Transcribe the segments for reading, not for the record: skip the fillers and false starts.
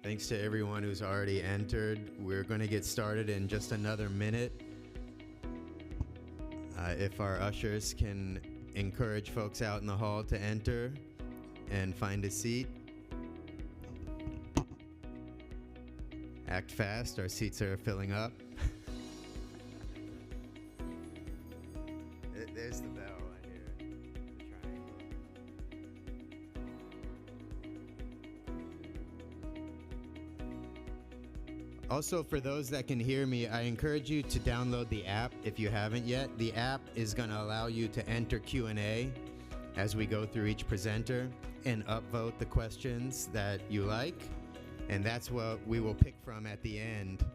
Thanks to everyone who's already entered. We're going to get started in just another minute. If our ushers can encourage folks out in the hall to enter and find a seat. Act fast, our seats are filling up. There's the bell right here, the triangle. Also, for those that can hear me, I encourage you to download the app if you haven't yet. The app is going to allow you to enter Q&A as we go through each presenter and upvote the questions that you like. And that's what we will pick from at the end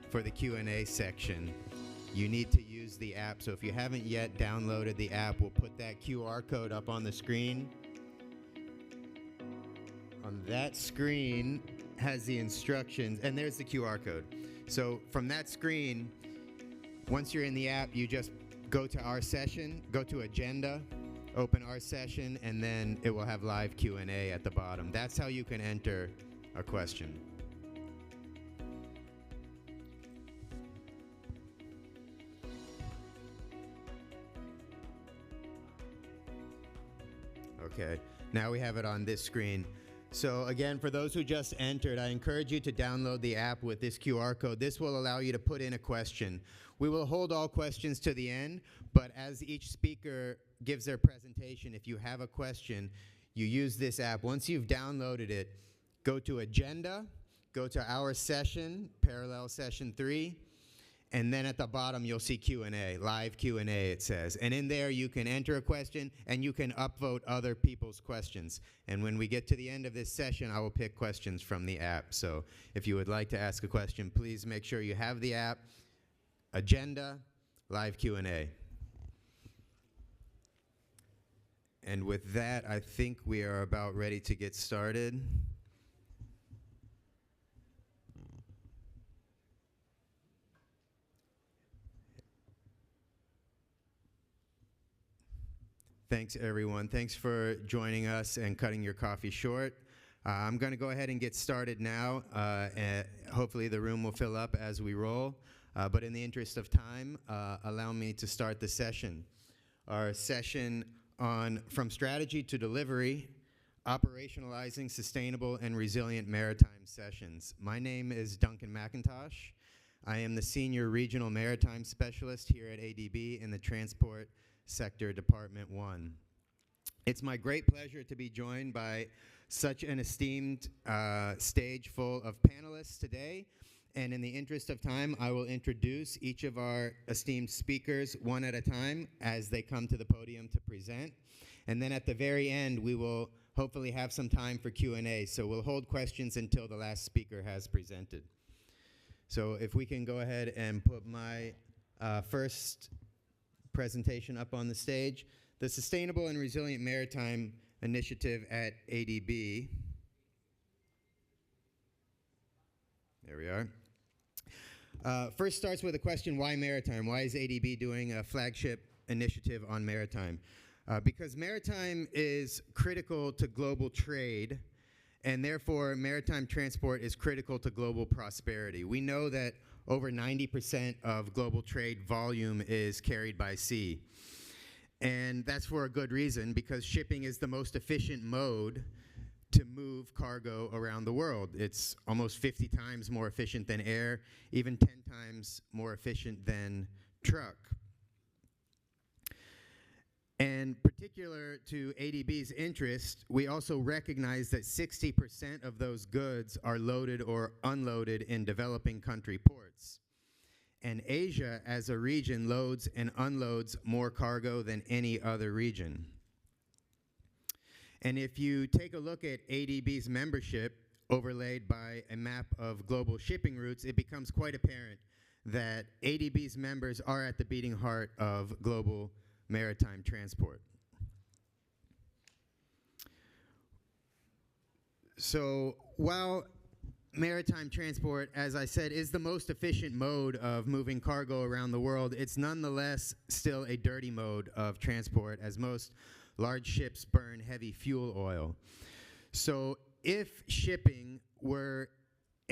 for the Q&A section. You need to use the app. So if you haven't yet downloaded the app, we'll put that QR code up on the screen. On that screen has the instructions, and there's the QR code. So from that screen, once you're in the app, you just go to our session, go to agenda, open our session, and then it will have live Q&A at the bottom. That's how you can enter a question. Okay, now we have it on this screen. So again, for those who just entered, I encourage you to download the app with this QR code. This will allow you to put in a question. We will hold all questions to the end, but as each speaker gives their presentation, if you have a question, you use this app. Once you've downloaded it, go to Agenda, go to Our Session, Parallel Session 3, and then at the bottom you'll see Q&A, live Q&A it says. And in there you can enter a question and you can upvote other people's questions. And when we get to the end of this session, I will pick questions from the app. So if you would like to ask a question, please make sure you have the app, Agenda, live Q&A. And with that, I think we are about ready to get started. Thanks, everyone. Thanks for joining us and cutting your coffee short. I'm going to go ahead and get started now. And hopefully the room will fill up as we roll. But in the interest of time, allow me to start the session. Our session on From Strategy to Delivery, Operationalizing Sustainable and Resilient Maritime Sessions. My name is Duncan McIntosh. I am the Senior Regional Maritime Specialist here at ADB in the Transport Sector Department 1. It's my great pleasure to be joined by such an esteemed stage full of panelists today. And in the interest of time, I will introduce each of our esteemed speakers one at a time as they come to the podium to present. And then at the very end, we will hopefully have some time for Q&A. So we'll hold questions until the last speaker has presented. So if we can go ahead and put my first presentation up on the stage. The Sustainable and Resilient Maritime Initiative at ADB. There we are. First starts with a question, why maritime? Why is ADB doing a flagship initiative on maritime? Because maritime is critical to global trade, and therefore maritime transport is critical to global prosperity. We know that over 90% of global trade volume is carried by sea. And that's for a good reason, because shipping is the most efficient mode to move cargo around the world. It's almost 50 times more efficient than air, even 10 times more efficient than truck. And particular to ADB's interest, we also recognize that 60% of those goods are loaded or unloaded in developing country ports. And Asia, as a region, loads and unloads more cargo than any other region. And if you take a look at ADB's membership overlaid by a map of global shipping routes, it becomes quite apparent that ADB's members are at the beating heart of global maritime transport. So while maritime transport, as I said, is the most efficient mode of moving cargo around the world, it's nonetheless still a dirty mode of transport, as most large ships burn heavy fuel oil. So if shipping were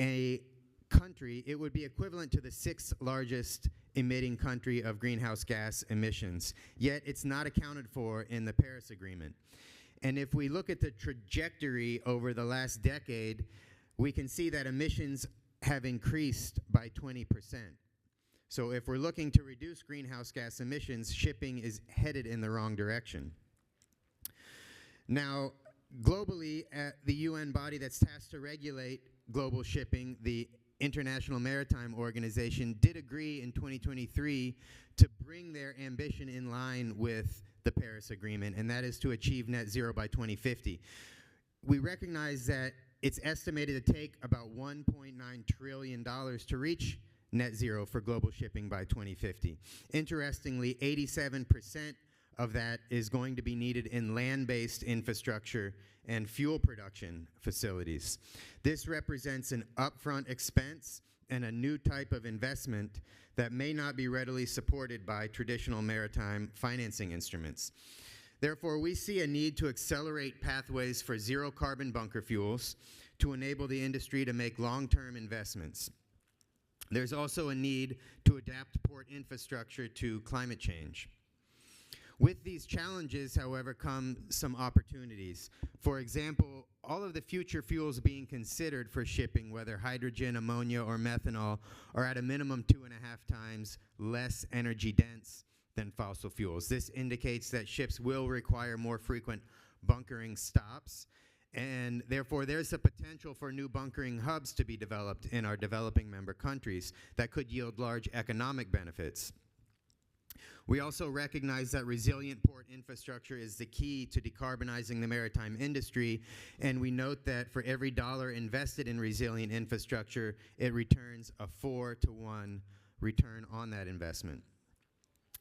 a country, it would be equivalent to the 6th largest emitting country of greenhouse gas emissions. Yet it's not accounted for in the Paris Agreement. And if we look at the trajectory over the last decade, we can see that emissions have increased by 20%. So if we're looking to reduce greenhouse gas emissions, shipping is headed in the wrong direction. Now, globally, the UN body that's tasked to regulate global shipping, the International Maritime Organization, did agree in 2023 to bring their ambition in line with the Paris Agreement, and that is to achieve net zero by 2050. We recognize that it's estimated to take about $1.9 trillion to reach net zero for global shipping by 2050. Interestingly, 87% of that is going to be needed in land-based infrastructure and fuel production facilities. This represents an upfront expense and a new type of investment that may not be readily supported by traditional maritime financing instruments. Therefore, we see a need to accelerate pathways for zero-carbon bunker fuels to enable the industry to make long-term investments. There's also a need to adapt port infrastructure to climate change. With these challenges, however, come some opportunities. For example, all of the future fuels being considered for shipping, whether hydrogen, ammonia, or methanol, are at a minimum 2.5 times less energy dense than fossil fuels. This indicates that ships will require more frequent bunkering stops, and therefore there's a potential for new bunkering hubs to be developed in our developing member countries that could yield large economic benefits. We also recognize that resilient port infrastructure is the key to decarbonizing the maritime industry, and we note that for every dollar invested in resilient infrastructure, it returns a 4-to-1 return on that investment.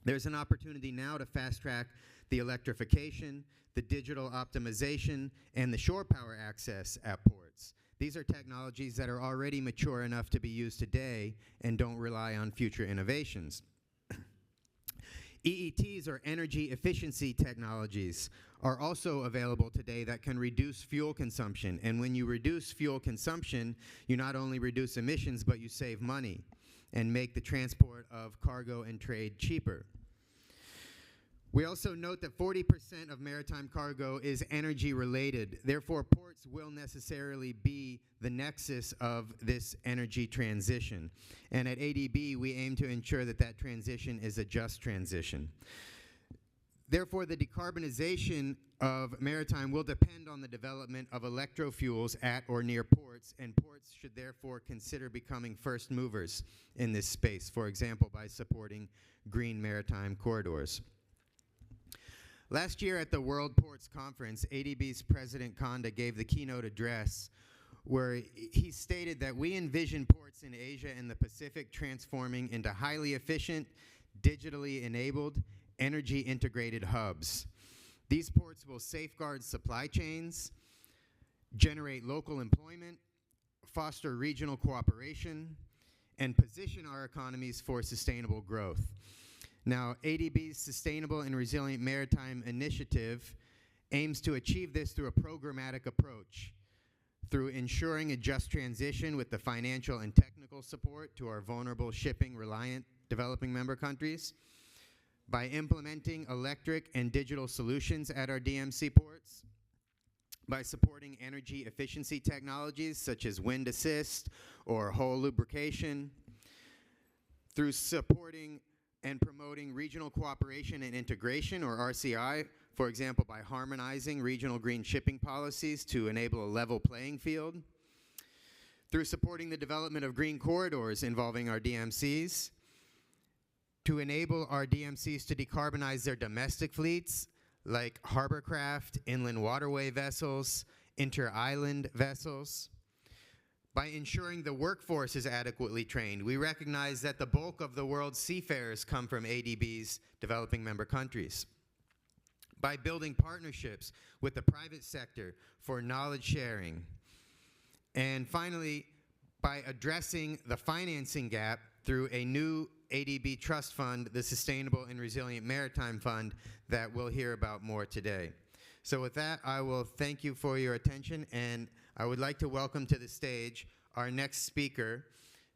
There's an opportunity now to fast-track the electrification, the digital optimization, and the shore power access at ports. These are technologies that are already mature enough to be used today and don't rely on future innovations. EETs, or energy efficiency technologies, are also available today that can reduce fuel consumption. And when you reduce fuel consumption, you not only reduce emissions, but you save money and make the transport of cargo and trade cheaper. We also note that 40% of maritime cargo is energy related. Therefore, ports will necessarily be the nexus of this energy transition. And at ADB, we aim to ensure that that transition is a just transition. Therefore, the decarbonization of maritime will depend on the development of electrofuels at or near ports, and ports should therefore consider becoming first movers in this space, for example, by supporting green maritime corridors. Last year at the World Ports Conference, ADB's President Konda gave the keynote address where he stated that we envision ports in Asia and the Pacific transforming into highly efficient, digitally enabled, energy integrated hubs. These ports will safeguard supply chains, generate local employment, foster regional cooperation, and position our economies for sustainable growth. Now, ADB's Sustainable and Resilient Maritime Initiative aims to achieve this through a programmatic approach, through ensuring a just transition with the financial and technical support to our vulnerable shipping-reliant developing member countries, by implementing electric and digital solutions at our DMC ports, by supporting energy efficiency technologies such as wind assist or hull lubrication, through supporting and promoting regional cooperation and integration, or RCI, for example, by harmonizing regional green shipping policies to enable a level playing field, through supporting the development of green corridors involving our DMCs, to enable our DMCs to decarbonize their domestic fleets, like harborcraft, inland waterway vessels, inter-island vessels. By ensuring the workforce is adequately trained, we recognize that the bulk of the world's seafarers come from ADB's developing member countries. By building partnerships with the private sector for knowledge sharing. And finally, by addressing the financing gap through a new ADB trust fund, the Sustainable and Resilient Maritime Fund, that we'll hear about more today. So with that, I will thank you for your attention, and I would like to welcome to the stage our next speaker,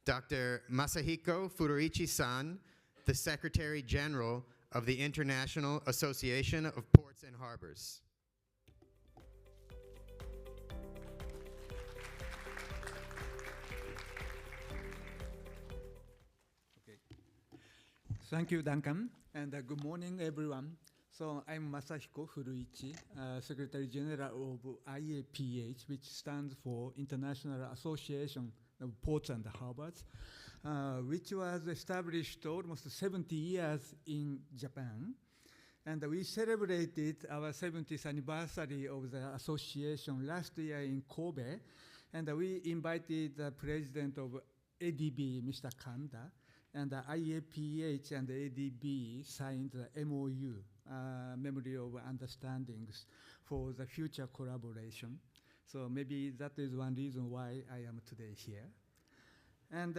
Dr. Masahiko Furuichi-san, the Secretary General of the International Association of Ports and Harbors. Okay. Thank you, Duncan, and good morning, everyone. So I'm Masahiko Furuichi, Secretary General of IAPH, which stands for International Association of Ports and Harbors, which was established almost 70 years in Japan. And we celebrated our 70th anniversary of the association last year in Kobe, and we invited the president of ADB, Mr. Kanda, and the IAPH and the ADB signed the MOU, Memory of Understandings, for the future collaboration. So maybe that is one reason why I am today here. And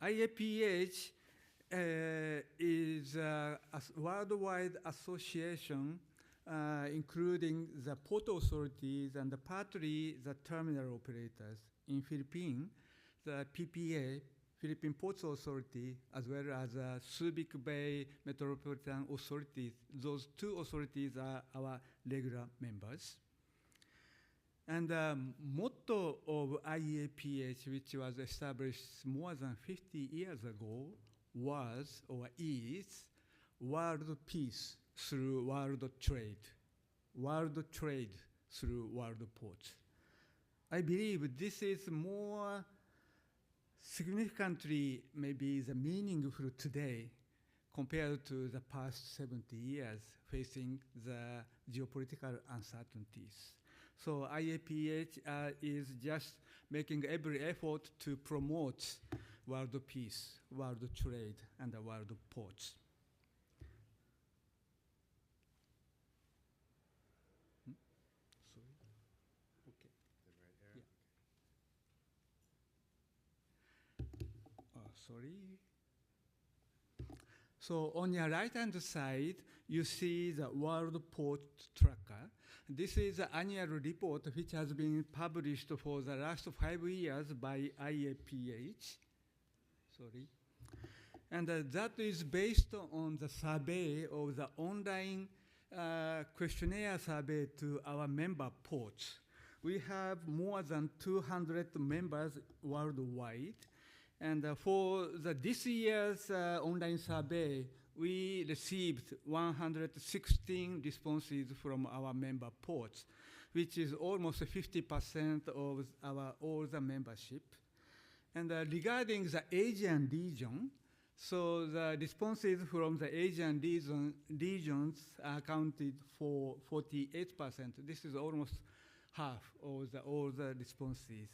IAPH is a worldwide association including the port authorities and partly the terminal operators. In Philippines, the PPA, Philippine Ports Authority, as well as Subic Bay Metropolitan Authorities. Those two authorities are our regular members. And the motto of IAPH, which was established more than 50 years ago, was or is world peace through world trade. World trade through world ports. I believe this is more significantly maybe the meaningful today compared to the past 70 years facing the geopolitical uncertainties. So IAPH is just making every effort to promote world peace, world trade, and the world ports. Sorry. Okay. Yeah. Sorry. So on your right-hand side, you see the World Port Tracker. This is an annual report which has been published for the last 5 years by IAPH. Sorry. And that is based on the survey of the online questionnaire survey to our member ports. We have more than 200 members worldwide. And for this year's online survey, we received 116 responses from our member ports, which is almost 50% of all the membership. And regarding the Asian region, so the responses from the Asian regions accounted for 48%. This is almost half of all the responses.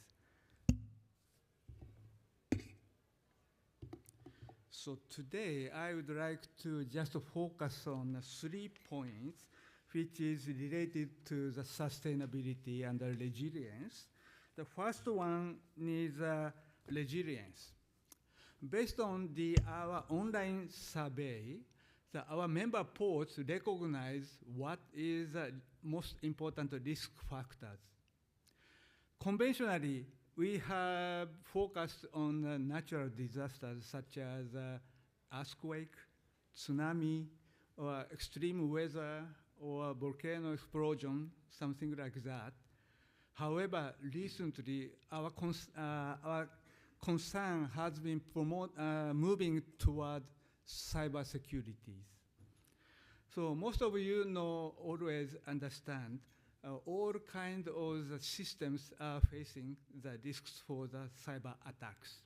So today, I would like to just focus on 3 points, which is related to the sustainability and the resilience. The first one is resilience. Based on our online survey, our member ports recognize what is the most important risk factors. Conventionally, we have focused on natural disasters such as earthquake, tsunami, or extreme weather, or volcano explosion, something like that. However, recently, our concern has been moving toward cybersecurity. So most of you always understand all kinds of the systems are facing the risks for the cyber attacks.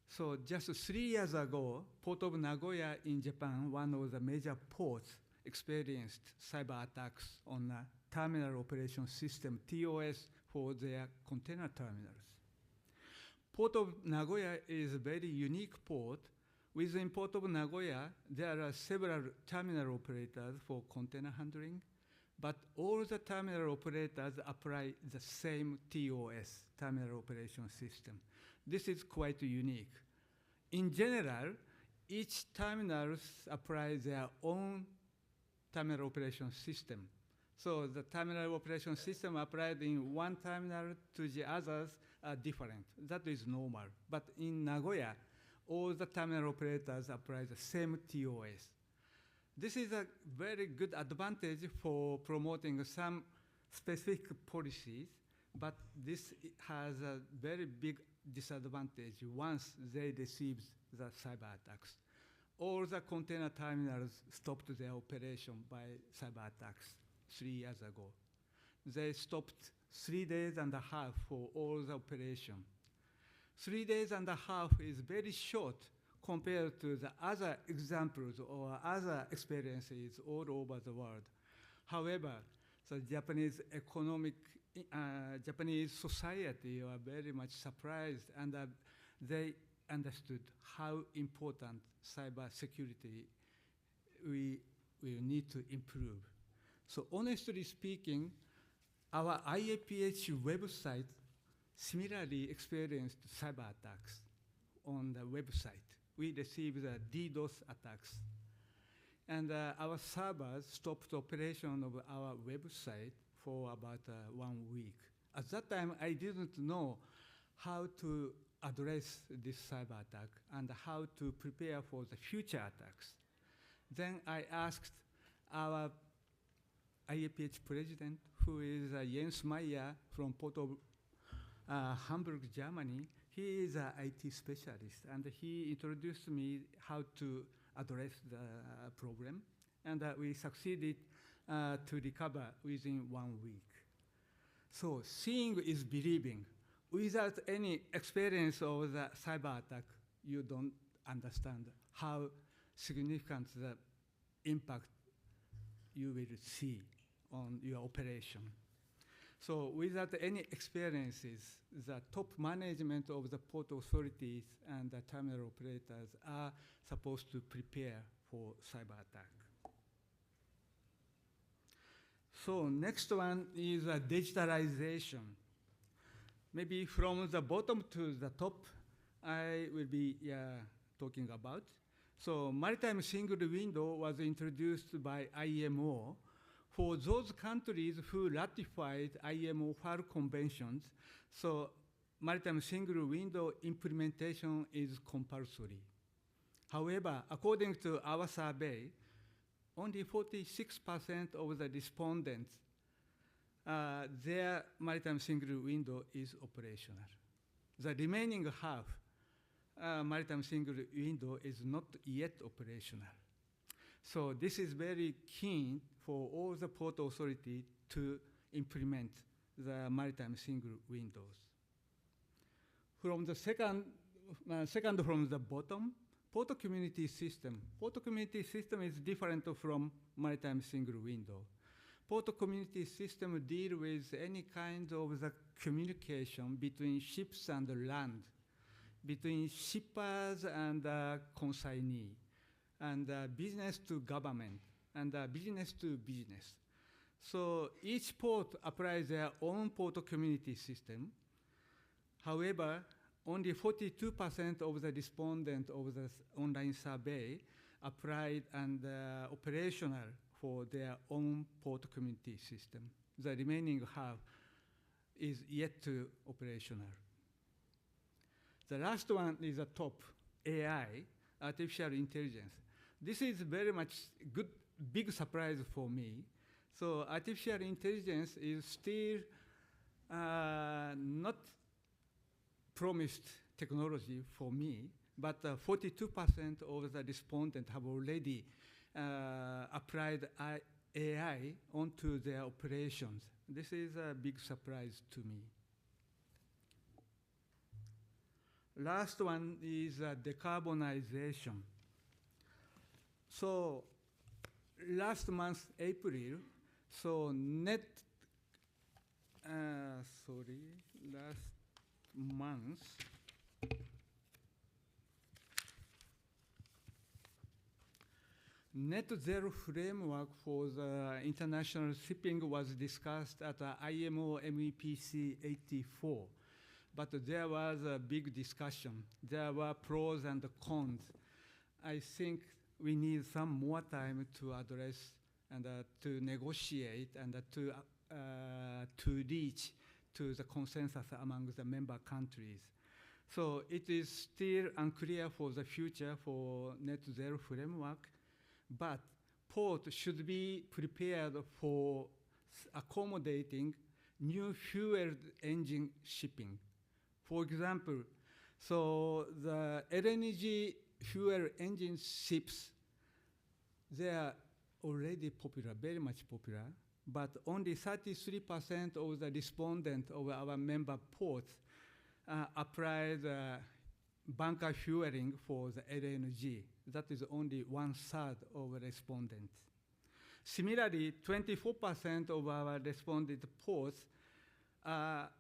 So just 3 years ago, Port of Nagoya in Japan, one of the major ports, experienced cyber attacks on a terminal operation system, TOS, for their container terminals. Port of Nagoya is a very unique port. Within Port of Nagoya, there are several terminal operators for container handling, but all the terminal operators apply the same TOS, terminal operation system. This is quite unique. In general, each terminal applies their own terminal operation system. So the terminal operation system applied in one terminal to the others are different. That is normal. But in Nagoya, all the terminal operators apply the same TOS. This is a very good advantage for promoting some specific policies, but this has a very big disadvantage once they receive the cyber attacks. All the container terminals stopped their operation by cyber attacks 3 years ago. They stopped 3 days and a half for all the operation. 3 days and a half is very short compared to the other examples or other experiences all over the world. However, the Japanese Japanese society are very much surprised, and they understood how important cyber security we need to improve. So honestly speaking, our IAPH website similarly experienced cyber attacks on the website. We received DDoS attacks. And our servers stopped operation of our website for about 1 week. At that time, I didn't know how to address this cyber attack and how to prepare for the future attacks. Then I asked our IAPH president, who is Jens Meyer from Port of Hamburg, Germany. He is an IT specialist, and he introduced me how to address the problem, and we succeeded to recover within 1 week. So seeing is believing. Without any experience of the cyber attack, you don't understand how significant the impact you will see on your operation. So without any experiences, the top management of the port authorities and the terminal operators are supposed to prepare for cyber attack. So next one is digitalization. Maybe from the bottom to the top, I will be talking about. So Maritime single window was introduced by IMO for those countries who ratified IMO FAR conventions. So Maritime single window implementation is compulsory. However, according to our survey, only 46% of the respondents, their maritime single window is operational. The remaining half, maritime single window is not yet operational. So this is very keen for all the port authority to implement the maritime single windows. From the second from the bottom, port community system. Port community system is different from maritime single window. Port community system deal with any kind of the communication between ships and land, between shippers and consignee, and business to government, and business to business. So each port applies their own port community system. However, only 42% of the respondents of the online survey applied and operational for their own port community system. The remaining half is yet to operational. The last one is the top, AI, artificial intelligence. This is very much good, big surprise for me. So artificial intelligence is still not promised technology for me, but 42% of the respondents have already applied AI onto their operations. This is a big surprise to me. Last one is decarbonization. So last month, April, so last month, net zero framework for the international shipping was discussed at IMO MEPC 84. But there was a big discussion. There were pros and cons. I think we need some more time to address and to negotiate and to reach to the consensus among the member countries. So it is still unclear for the future for net zero framework, but ports should be prepared for accommodating new fuel engine shipping. For example, so the LNG fuel engine ships, they are already popular, very much popular, but only 33% of the respondents of our member ports apply the bunker fueling for the LNG. That is only 1/3 of respondents. Similarly, 24% of our respondent ports are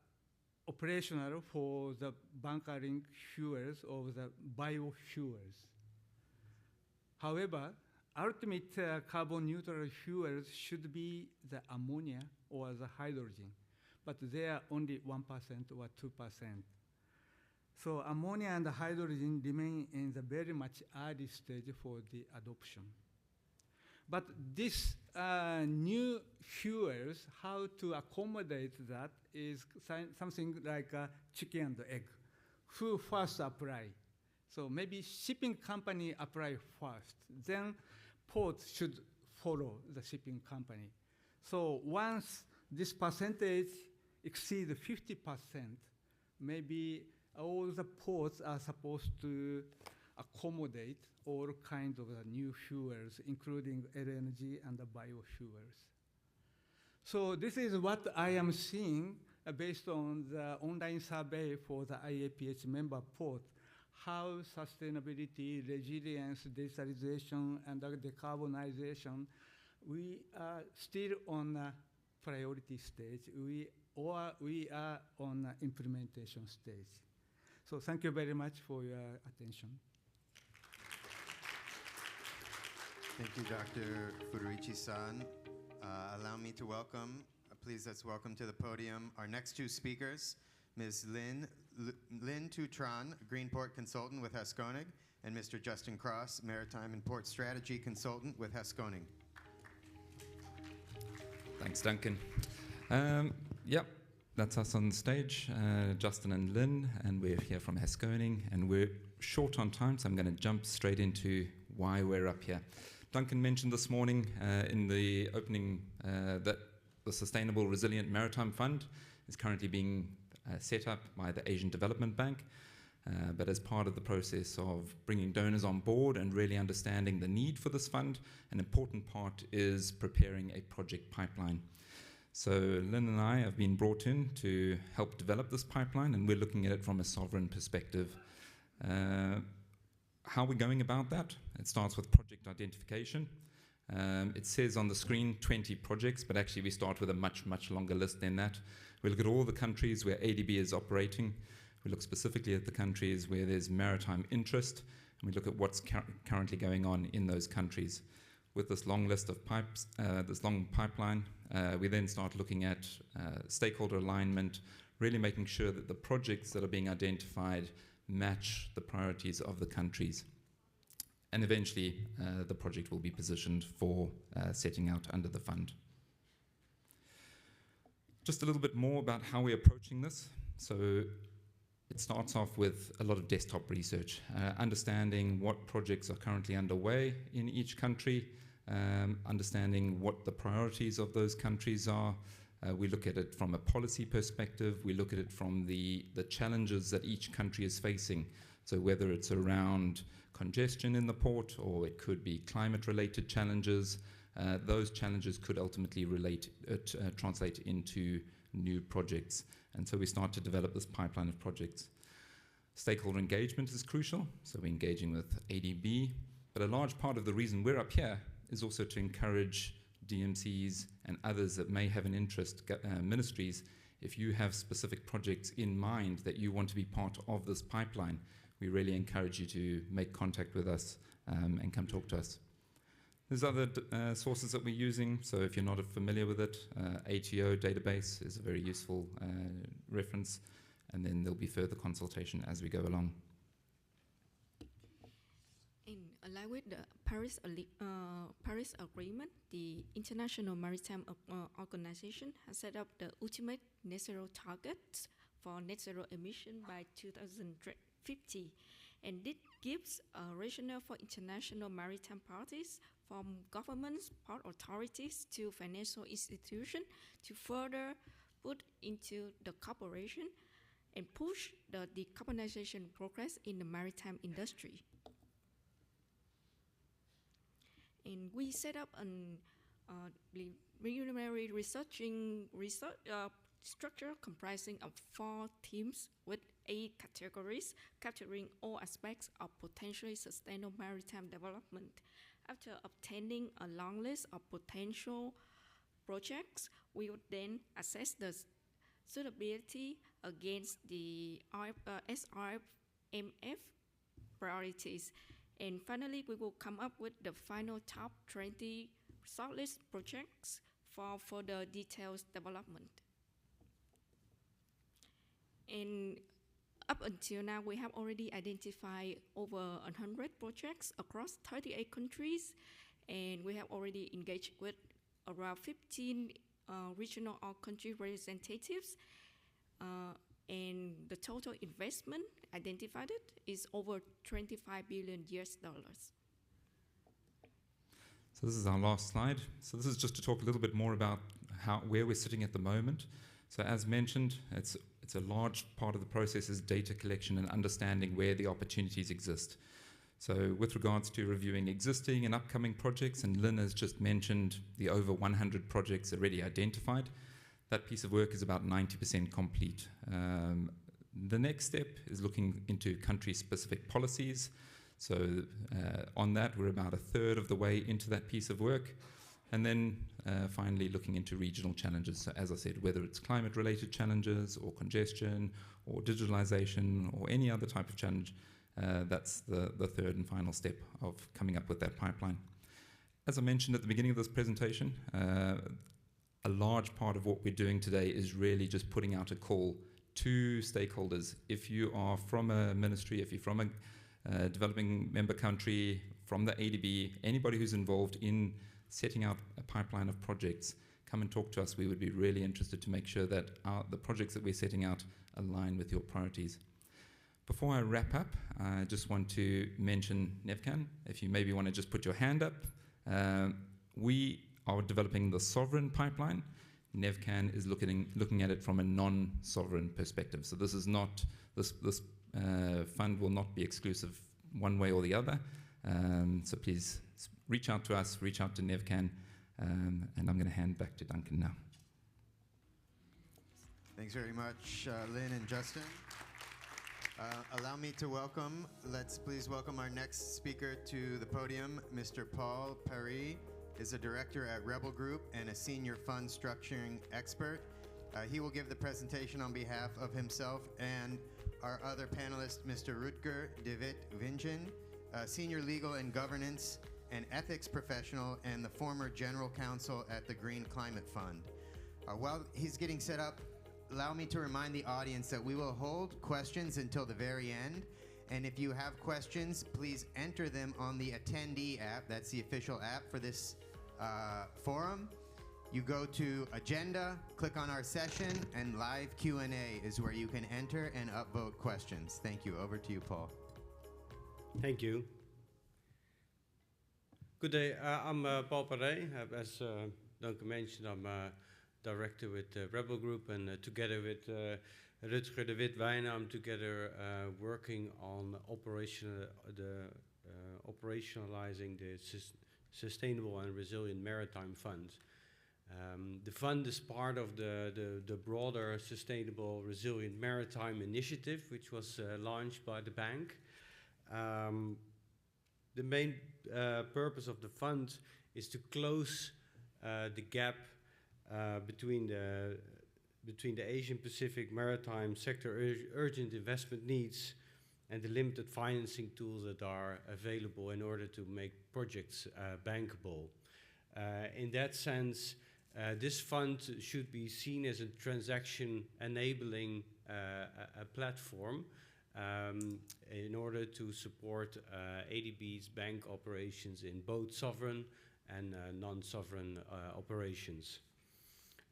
operational for the bunkering fuels or the biofuels. However, ultimate carbon neutral fuels should be the ammonia or the hydrogen, but they are only 1% or 2%. So ammonia and hydrogen remain in the very much early stage for the adoption. But these new fuels, how to accommodate that is something like a chicken and egg. Who first apply? So maybe shipping company apply first, then ports should follow the shipping company. So once this percentage exceeds 50%, maybe all the ports are supposed to accommodate all kinds of new fuels, including LNG and the biofuels. So this is what I am seeing based on the online survey for the IAPH member port, how sustainability, resilience, digitalization, and decarbonization, we are still on a priority stage, or we are on an implementation stage. So thank you very much for your attention. Thank you, Dr. Furuichi-san. Allow me to welcome, please let's welcome to the podium our next two speakers, Ms. Lynn Tutran, Greenport Consultant with Haskoning, and Mr. Justin Cross, Maritime and Port Strategy Consultant with Haskoning. Thanks, Duncan. Yep, that's us on stage, Justin and Lynn, and we're here from Haskoning, and we're short on time, so I'm going to jump straight into why we're up here. Duncan mentioned this morning in the opening that the Sustainable Resilient Maritime Fund is currently being set up by the Asian Development Bank, but as part of the process of bringing donors on board and really understanding the need for this fund, an important part is preparing a project pipeline. So Lynn and I have been brought in to help develop this pipeline, and we're looking at it from a sovereign perspective. How are we going about that? It starts with project identification. It says on the screen 20 projects, but actually we start with a much, much longer list than that. We look at all the countries where ADB is operating. We look specifically at the countries where there's maritime interest, and we look at what's currently going on in those countries. With this long list of pipes, this long pipeline, we then start looking at stakeholder alignment, really making sure that the projects that are being identified match the priorities of the countries. And eventually, the project will be positioned for setting out under the fund. Just a little bit more about how we're approaching this. So it starts off with a lot of desktop research, understanding what projects are currently underway in each country, understanding what the priorities of those countries are. We look at it from a policy perspective. We look at it from the challenges that each country is facing. So whether it's around congestion in the port, or it could be climate-related challenges, those challenges could ultimately translate into new projects. And so we start to develop this pipeline of projects. Stakeholder engagement is crucial, so we're engaging with ADB. But a large part of the reason we're up here is also to encourage DMCs and others that may have an interest, ministries, if you have specific projects in mind that you want to be part of this pipeline, we really encourage you to make contact with us and come talk to us. There's other sources that we're using, so if you're not familiar with it, ATO database is a very useful reference, and then there'll be further consultation as we go along. In line with the Paris Agreement, the International Maritime Organization has set up the ultimate net zero targets for net zero emission by 2050. And it gives a rationale for international maritime parties, from governments, port authorities to financial institutions, to further put into the cooperation and push the decarbonization progress in the maritime industry. And we set up an preliminary research structure comprising of 4 teams with 8 categories, capturing all aspects of potentially sustainable maritime development. After obtaining a long list of potential projects, we would then assess the suitability against the SRMF priorities. And finally, we will come up with the final top 20 shortlist projects for further detailed development. And up until now, we have already identified over 100 projects across 38 countries, and we have already engaged with around 15 regional or country representatives, and the total investment identified is over $25 billion. So this is our last slide. So this is just to talk a little bit more about where we're sitting at the moment. So as mentioned, it's a large part of the process is data collection and understanding where the opportunities exist. So with regards to reviewing existing and upcoming projects, and Lynn has just mentioned the over 100 projects already identified, that piece of work is about 90% complete. The next step is looking into country-specific policies. So on that, we're about 1/3 of the way into that piece of work. And then finally looking into regional challenges. So as I said, whether it's climate-related challenges or congestion or digitalization or any other type of challenge, that's the third and final step of coming up with that pipeline. As I mentioned at the beginning of this presentation, a large part of what we're doing today is really just putting out a call to stakeholders. If you are from a ministry, if you're from a developing member country, from the ADB, anybody who's involved in setting out a pipeline of projects, come and talk to us. We would be really interested to make sure that the projects that we're setting out align with your priorities. Before I wrap up, I just want to mention NEVCAN. If you maybe want to just put your hand up. We are developing the sovereign pipeline. NEVCAN is looking at it from a non-sovereign perspective. So this is not, this fund will not be exclusive one way or the other. So please reach out to us, reach out to NEVCAN, and I'm going to hand back to Duncan now. Thanks very much, Lynn and Justin. Allow me to let's please welcome our next speaker to the podium. Mr. Paul Paris is a director at Rebel Group and a senior fund structuring expert. He will give the presentation on behalf of himself and our other panelist, Mr. Rutger de Witt-Vingen, senior legal and governance and ethics professional and the former general counsel at the Green Climate Fund. While he's getting set up, allow me to remind the audience that we will hold questions until the very end. And if you have questions, please enter them on the attendee app. That's the official app for this forum. You go to agenda, click on our session, and live Q&A is where you can enter and upvote questions. Thank you. Over to you, Paul. Thank you. Good day. I'm Paul Paris. As Duncan mentioned, I'm a director with Rebel Group, and together with Rutger de Witt-Vingen, I'm together working on operationalizing the Sustainable and Resilient Maritime Fund. The fund is part of the broader Sustainable Resilient Maritime Initiative, which was launched by the bank. The main purpose of the fund is to close the gap between the Asian Pacific maritime sector urgent investment needs and the limited financing tools that are available in order to make projects bankable. In that sense, this fund should be seen as a transaction enabling a platform in order to support ADB's bank operations in both sovereign and non-sovereign operations.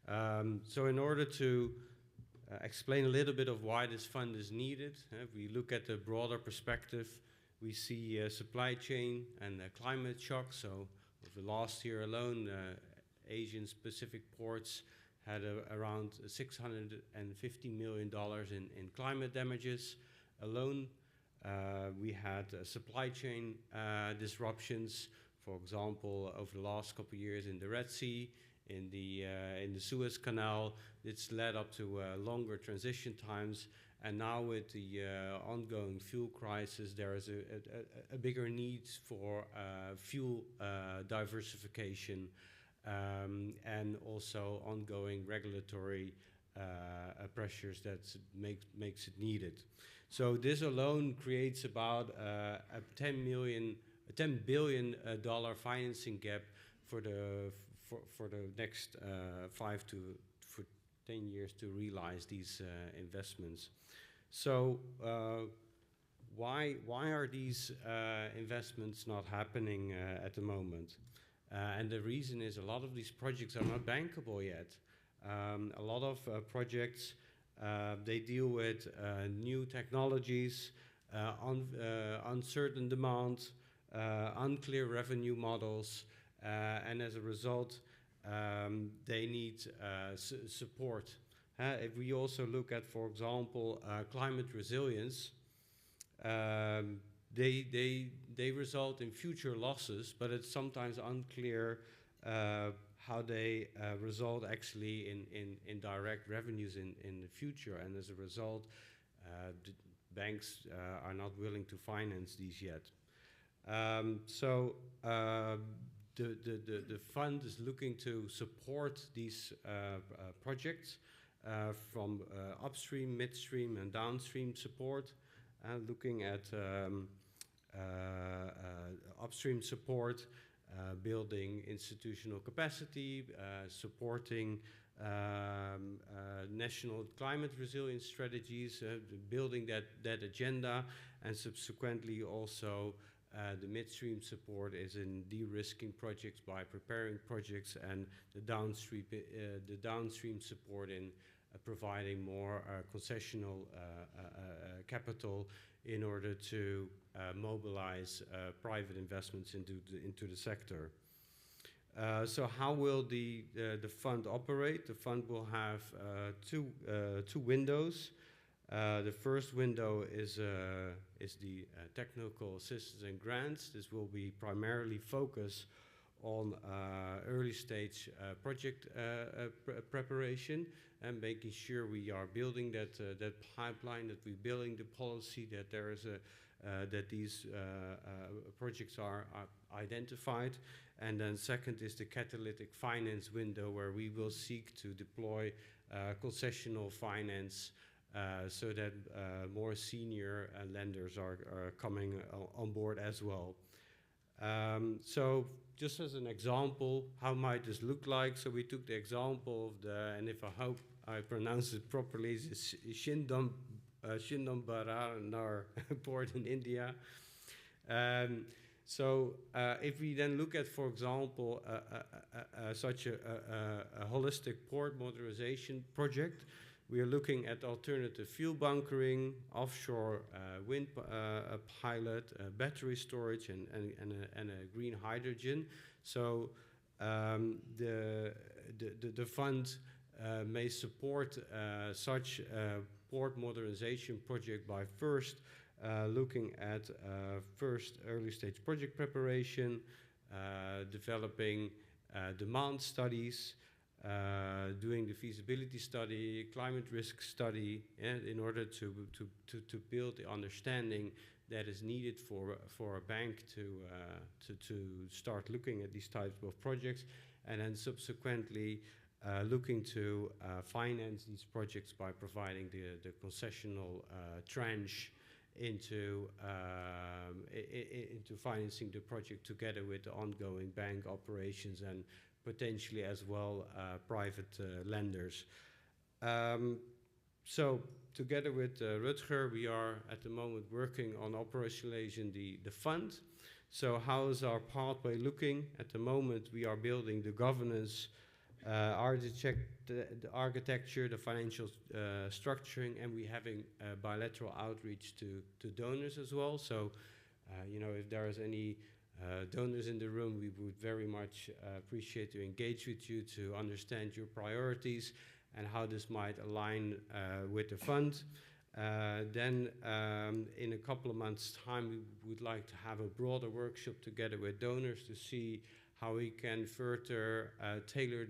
So in order to explain a little bit of why this fund is needed, if we look at the broader perspective, we see supply chain and climate shock. So over the last year alone, Asian Pacific ports had around $650 million in climate damages alone. We had supply chain disruptions, for example, over the last couple of years in the Red Sea, in the Suez Canal. It's led up to longer transition times. And now with the ongoing fuel crisis, there is a bigger need for fuel diversification and also ongoing regulatory pressures that makes it needed. So this alone creates about a $10 billion financing gap for the next 5 to 10 years to realize these investments. So why are these investments not happening at the moment? And the reason is a lot of these projects are not bankable yet. A lot of projects, they deal with new technologies, uncertain demand, unclear revenue models, and as a result, they need support. If we also look at, for example, climate resilience, they result in future losses, but it's sometimes unclear how they result actually in direct revenues in the future. And as a result, the banks are not willing to finance these yet. The fund is looking to support these projects from upstream, midstream, and downstream support, looking at upstream support, building institutional capacity, supporting national climate resilience strategies, building that agenda, and subsequently also the midstream support is in de-risking projects by preparing projects, and the downstream support in providing more concessional capital in order to mobilize private investments into the sector. So how will the fund operate? The fund will have two windows. The first window is the technical assistance and grants. This will be primarily focused on early stage project preparation and making sure we are building that pipeline, that we're building the policy, that there is that these projects are identified. And then second is the catalytic finance window, where we will seek to deploy concessional finance so that more senior lenders are coming on board as well. So just as an example, how might this look like? So we took the example of and if I hope I pronounce it properly, is Shindambarar port in India. So if we then look at, for example, such a holistic port modernization project, we are looking at alternative fuel bunkering, offshore wind pilot, battery storage, and a green hydrogen. So the fund may support such port modernization project by first looking at first early stage project preparation, developing demand studies, doing the feasibility study, climate risk study, in order to build the understanding that is needed for a bank to start looking at these types of projects, and then subsequently looking to finance these projects by providing the concessional tranche into financing the project together with the ongoing bank operations and potentially as well private lenders. So together with Rutger, we are at the moment working on operationalizing the fund. So how is our pathway looking? At the moment, we are building the governance, the architecture, the financial structuring, and we're having bilateral outreach to donors as well. So, if there is any donors in the room, we would very much appreciate to engage with you to understand your priorities and how this might align with the fund. Then in a couple of months' time, we would like to have a broader workshop together with donors to see how we can further tailor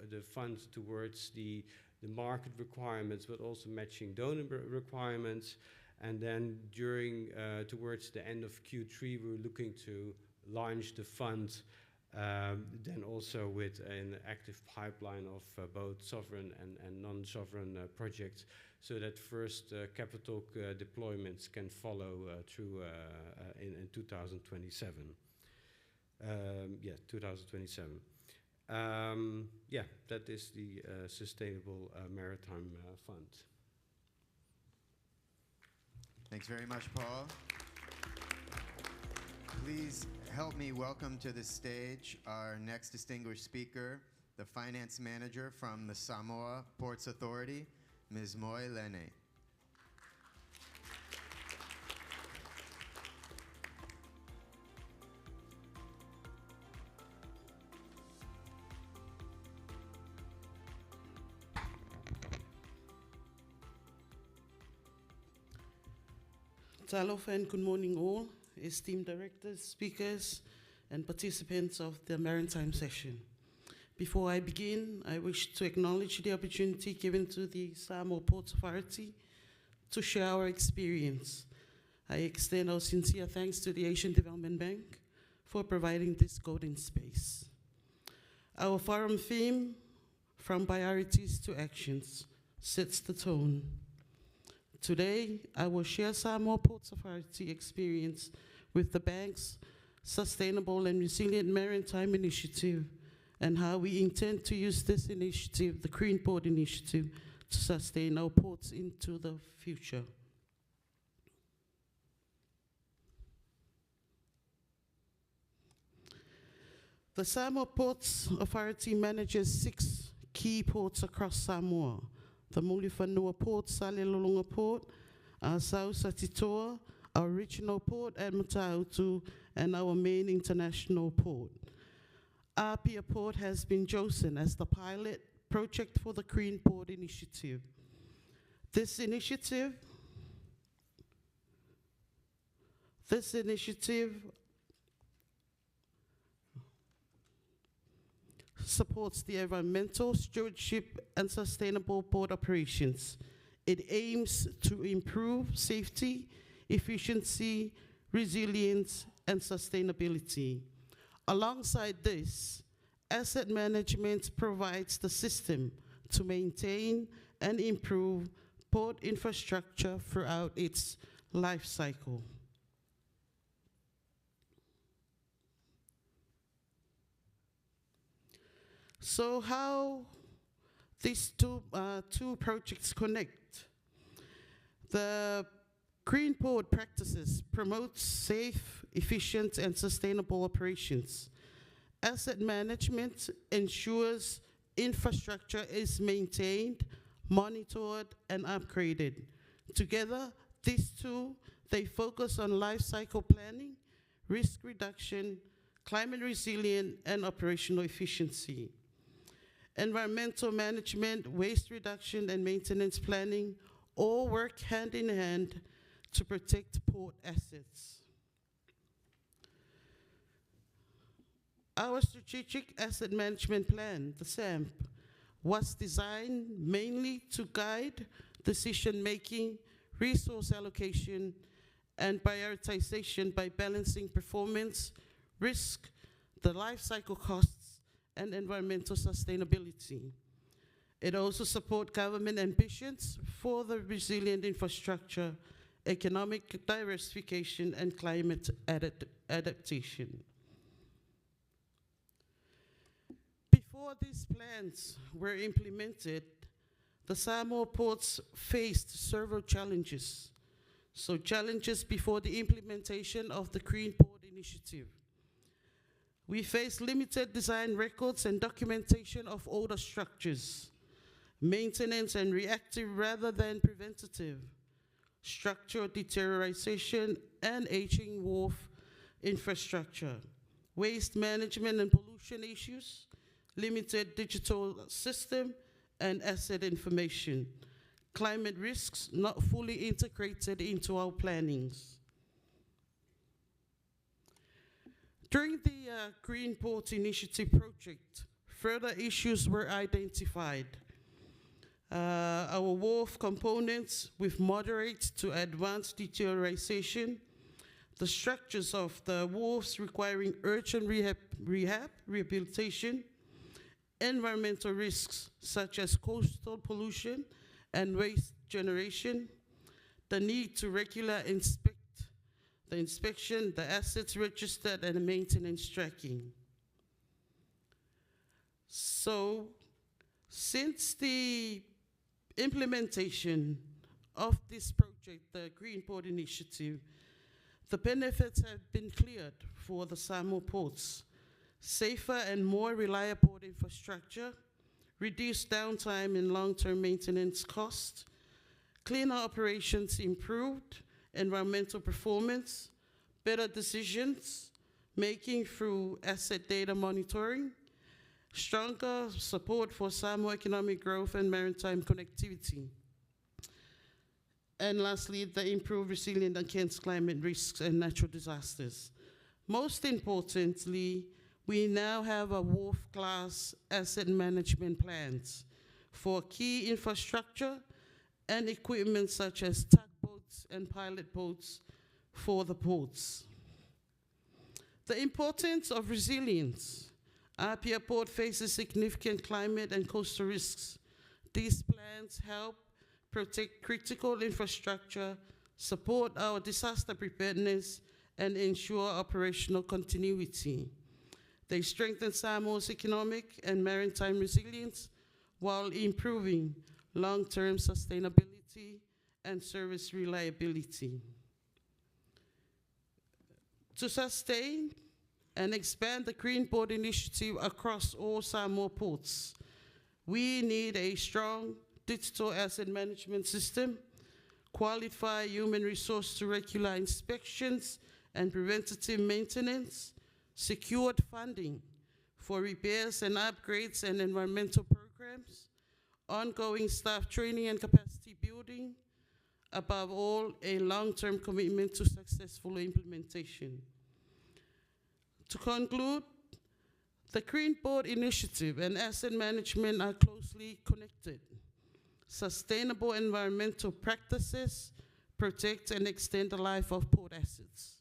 the fund towards the market requirements, but also matching donor requirements. And then towards the end of Q3, we're looking to launch the fund, then also with an active pipeline of both sovereign and non-sovereign projects, so that first capital deployments can follow through in 2027. 2027. That is the Sustainable Maritime Fund. Thanks very much, Paul. Please help me welcome to the stage our next distinguished speaker, the finance manager from the Samoa Ports Authority, Ms. Moy Lene. Talofa and good morning all, esteemed directors, speakers, and participants of the Maritime session. Before I begin, I wish to acknowledge the opportunity given to the Samoa Ports Authority to share our experience. I extend our sincere thanks to the Asian Development Bank for providing this golden space. Our forum theme, From Priorities to Actions, sets the tone. Today, I will share Samoa Ports Authority experience with the bank's Sustainable and Resilient Maritime Initiative and how we intend to use this initiative, the Green Port Initiative, to sustain our ports into the future. The Samoa Ports Authority manages 6 key ports across Samoa: the Mulifanua Port, Salelolonga Port, Sau Satitoa, our regional port at Matautu, and our main international port. Apia Port has been chosen as the pilot project for the Green Port Initiative. This initiative supports the environmental stewardship and sustainable port operations. It aims to improve safety, efficiency, resilience, and sustainability. Alongside this, asset management provides the system to maintain and improve port infrastructure throughout its life cycle. So how these two projects connect? The Green Port practices promote safe, efficient, and sustainable operations. Asset management ensures infrastructure is maintained, monitored, and upgraded. Together, these two, they focus on life cycle planning, risk reduction, climate resilient, and operational efficiency. Environmental management, waste reduction, and maintenance planning all work hand in hand to protect port assets. Our Strategic Asset Management Plan, the SAMP, was designed mainly to guide decision-making, resource allocation, and prioritization by balancing performance, risk, the life cycle costs, and environmental sustainability. It also supports government ambitions for the resilient infrastructure, economic diversification, and climate adaptation. Before these plans were implemented, the Samoa ports faced several challenges. So challenges before the implementation of the Green Port Initiative. We faced limited design records and documentation of older structures, maintenance and reactive rather than preventative, structural deterioration and aging wharf infrastructure, waste management and pollution issues, limited digital system and asset information, climate risks not fully integrated into our plannings. During the Green Port Initiative project, further issues were identified. Our wharf components with moderate to advanced deterioration, the structures of the wharves requiring urgent rehabilitation, environmental risks such as coastal pollution and waste generation, the need to regular inspection, the assets registered, and the maintenance tracking. So, since the implementation of this project, the Green Port Initiative, the benefits have been cleared for the Samoa ports. Safer and more reliable infrastructure, reduced downtime and long-term maintenance costs, cleaner operations improved, environmental performance, better decisions making through asset data monitoring, stronger support for Samoa economic growth and maritime connectivity. And lastly, the improved resilience against climate risks and natural disasters. Most importantly, we now have a wharf-class asset management plans for key infrastructure and equipment such as tugboats and pilot boats for the ports. The importance of resilience. Apia Port faces significant climate and coastal risks. These plans help protect critical infrastructure, support our disaster preparedness, and ensure operational continuity. They strengthen Samoa's economic and maritime resilience while improving long-term sustainability and service reliability. To sustain and expand the Green Port Initiative across all Samoa ports, we need a strong digital asset management system, qualified human resource to regular inspections and preventative maintenance, secured funding for repairs and upgrades and environmental programs, ongoing staff training and capacity building, above all, a long-term commitment to successful implementation. To conclude, the Green Port Initiative and asset management are closely connected. Sustainable environmental practices protect and extend the life of port assets.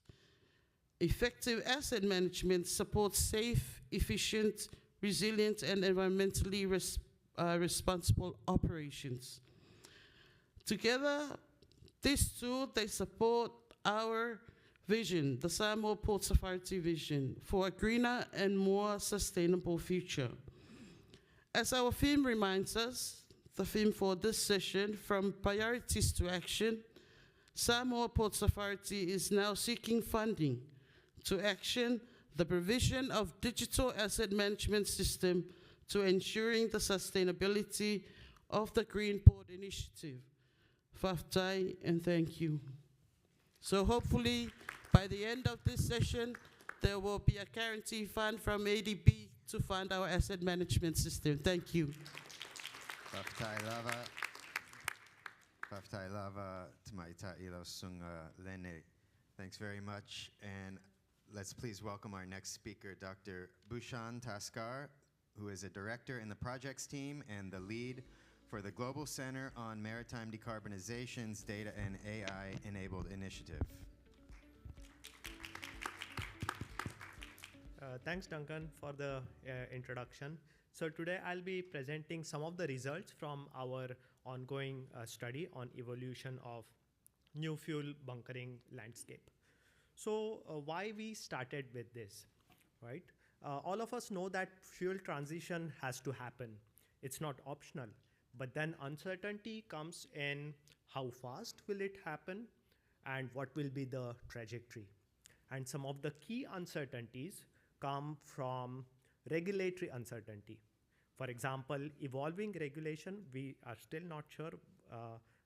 Effective asset management supports safe, efficient, resilient, and environmentally responsible operations. Together, these two, they support our vision, the Samoa Ports Authority vision, for a greener and more sustainable future. As our theme reminds us, the theme for this session, from priorities to action, Samoa Ports Authority is now seeking funding to action the provision of digital asset management system to ensuring the sustainability of the Green Port Initiative. Whaftai, and thank you. So hopefully, by the end of this session, there will be a guarantee fund from ADB to fund our asset management system. Thank you. Whaftai lava. Whaftai lava tamaita ilo sunga lene. Thanks very much. And let's please welcome our next speaker, Dr. Bhushan Taskar, who is a director in the projects team and the lead for the Global Center on Maritime Decarbonization's Data and AI-enabled initiative. Thanks, Duncan, for the introduction. So today I'll be presenting some of the results from our ongoing study on evolution of new fuel bunkering landscape. So why we started with this, right? All of us know that fuel transition has to happen. It's not optional, But then uncertainty comes in how fast will it happen and what will be the trajectory. And some of the key uncertainties come from regulatory uncertainty. For example, evolving regulation, we are still not sure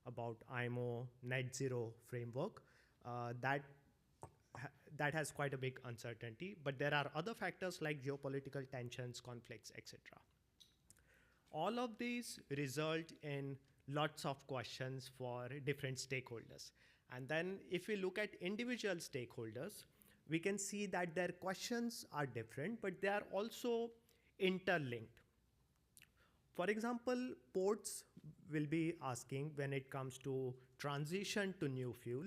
about IMO net zero framework. That has quite a big uncertainty, but there are other factors like geopolitical tensions, conflicts, etc. All of these result in lots of questions for different stakeholders. And then if we look at individual stakeholders, we can see that their questions are different, but they are also interlinked. For example, ports will be asking when it comes to transition to new fuel,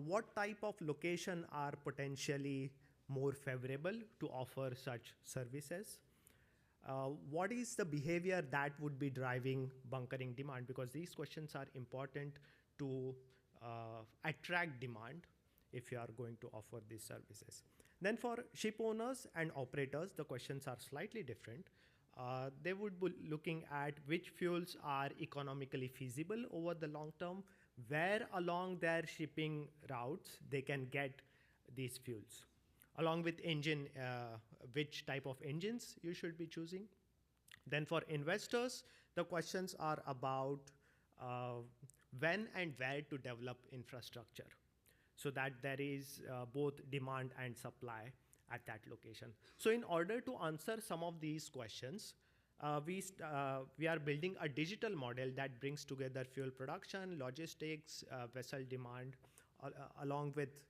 what type of location are potentially more favorable to offer such services? What is the behavior that would be driving bunkering demand? Because these questions are important to attract demand if you are going to offer these services. Then for ship owners and operators, the questions are slightly different. They would be looking at which fuels are economically feasible over the long term, where along their shipping routes they can get these fuels. Along with engine, which type of engines you should be choosing. Then for investors, the questions are about when and where to develop infrastructure so that there is both demand and supply at that location. So in order to answer some of these questions, we are building a digital model that brings together fuel production, logistics, vessel demand, along with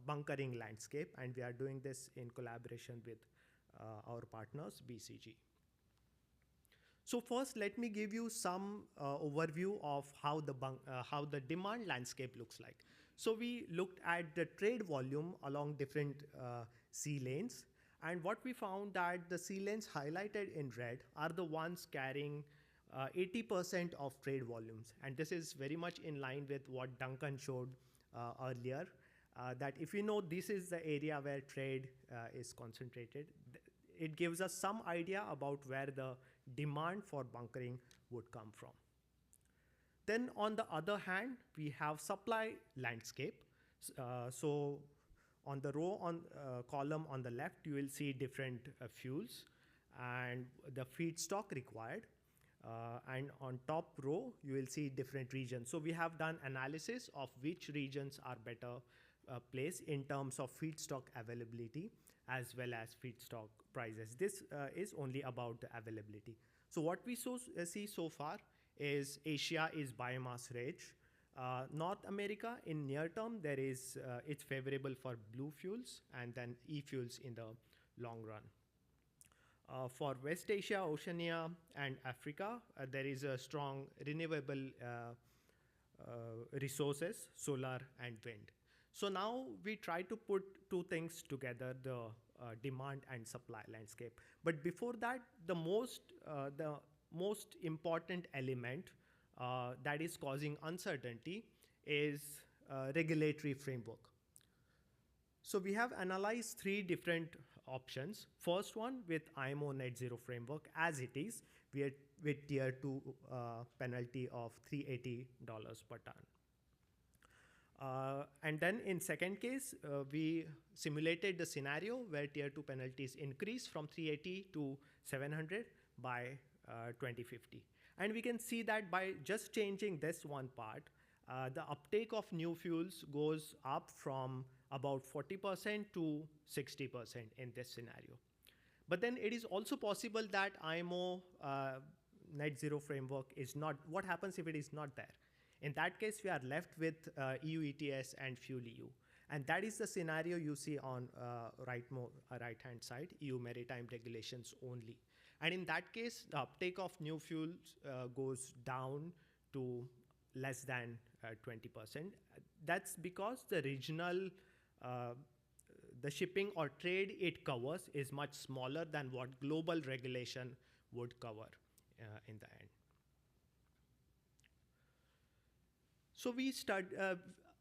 bunkering landscape, and we are doing this in collaboration with our partners, BCG. So first, let me give you some overview of how the demand landscape looks like. So we looked at the trade volume along different sea lanes, and what we found that the sea lanes highlighted in red are the ones carrying 80% of trade volumes. And this is very much in line with what Duncan showed earlier, that if you know this is the area where trade is concentrated, it gives us some idea about where the demand for bunkering would come from. Then on the other hand, we have supply landscape. So on the column on the left, you will see different fuels and the feedstock required. And on top row, you will see different regions. So we have done analysis of which regions are better placed in terms of feedstock availability as well as feedstock prices. This is only about the availability. So what we see so far is Asia is biomass rich. North America in near term, it's favorable for blue fuels and then e-fuels in the long run. For West Asia, Oceania, and Africa, there is a strong renewable resources, solar and wind. So now we try to put two things together, the demand and supply landscape. But before that, the most important element that is causing uncertainty is regulatory framework. So we have analyzed 3 different options. First one with IMO net zero framework as it is, with tier 2 penalty of $380 per ton. And then in second case, we simulated the scenario where tier 2 penalties increase from 380 to 700 by 2050. And we can see that by just changing this one part, the uptake of new fuels goes up from about 40% to 60% in this scenario. But then it is also possible that IMO net zero framework is not, what happens if it is not there? In that case, we are left with EU ETS and Fuel EU. And that is the scenario you see on right-hand side, EU Maritime regulations only. And in that case, the uptake of new fuels goes down to less than 20%. That's because the regional, the shipping or trade it covers is much smaller than what global regulation would cover in the end. So we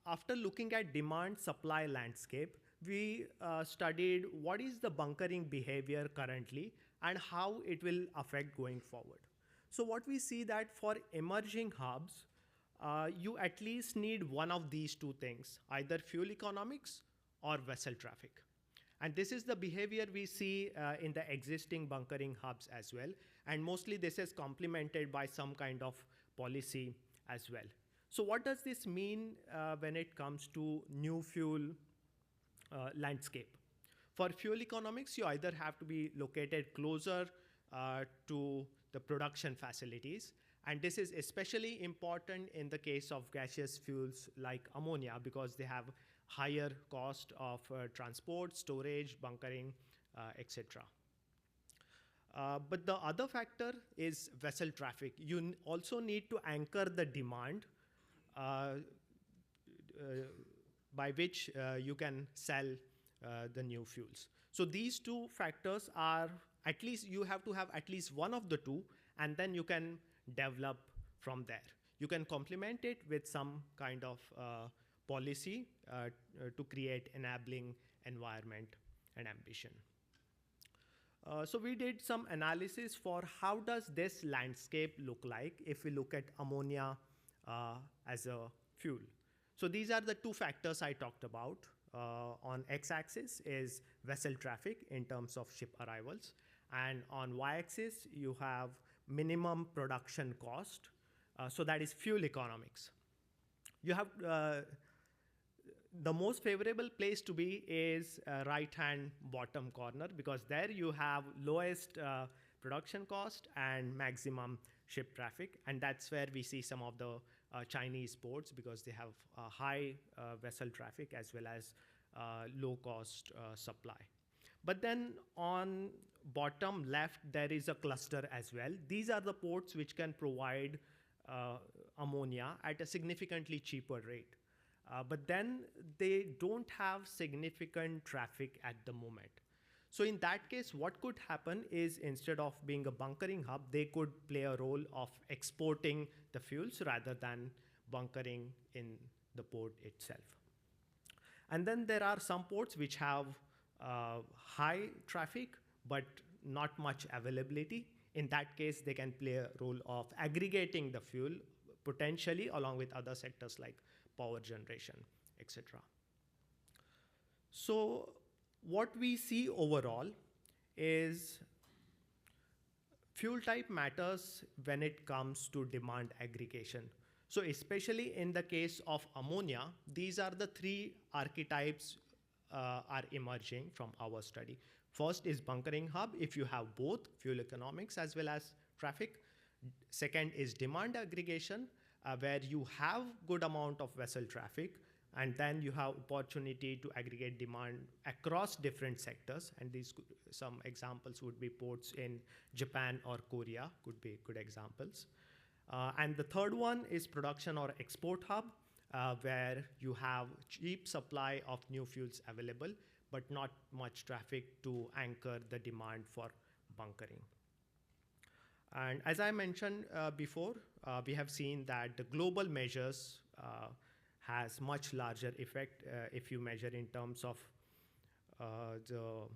after looking at demand supply landscape, we studied what is the bunkering behavior currently and how it will affect going forward. So what we see that for emerging hubs, you at least need one of these two things, either fuel economics or vessel traffic. And this is the behavior we see in the existing bunkering hubs as well. And mostly this is complemented by some kind of policy as well. So what does this mean when it comes to new fuel landscape? For fuel economics, you either have to be located closer to the production facilities. And this is especially important in the case of gaseous fuels like ammonia, because they have higher cost of transport, storage, bunkering, etc. But the other factor is vessel traffic. You also need to anchor the demand by which you can sell the new fuels. So these two factors are, at least you have to have at least one of the two, and then you can develop from there. You can complement it with some kind of policy to create enabling environment and ambition. So we did some analysis for how does this landscape look like if we look at ammonia as a fuel. So these are the two factors I talked about. On x-axis is vessel traffic in terms of ship arrivals, and on y-axis you have minimum production cost, so that is fuel economics. You have the most favorable place to be is right-hand bottom corner, because there you have lowest production cost and maximum ship traffic, and that's where we see some of the Chinese ports, because they have high vessel traffic as well as low cost supply. But then on bottom left, there is a cluster as well. These are the ports which can provide ammonia at a significantly cheaper rate. But then they don't have significant traffic at the moment. So in that case, what could happen is, instead of being a bunkering hub, they could play a role of exporting the fuels rather than bunkering in the port itself. And then there are some ports which have high traffic, but not much availability. In that case, they can play a role of aggregating the fuel, potentially along with other sectors like power generation, etc. So what we see overall is fuel type matters when it comes to demand aggregation. So especially in the case of ammonia, these are the three archetypes are emerging from our study. First is bunkering hub, if you have both fuel economics as well as traffic. Second is demand aggregation, where you have good amount of vessel traffic, and then you have opportunity to aggregate demand across different sectors. And these some examples would be ports in Japan or Korea, could be good examples. And the third one is production or export hub, where you have cheap supply of new fuels available, but not much traffic to anchor the demand for bunkering. And as I mentioned before, we have seen that the global measures has much larger effect if you measure in terms of the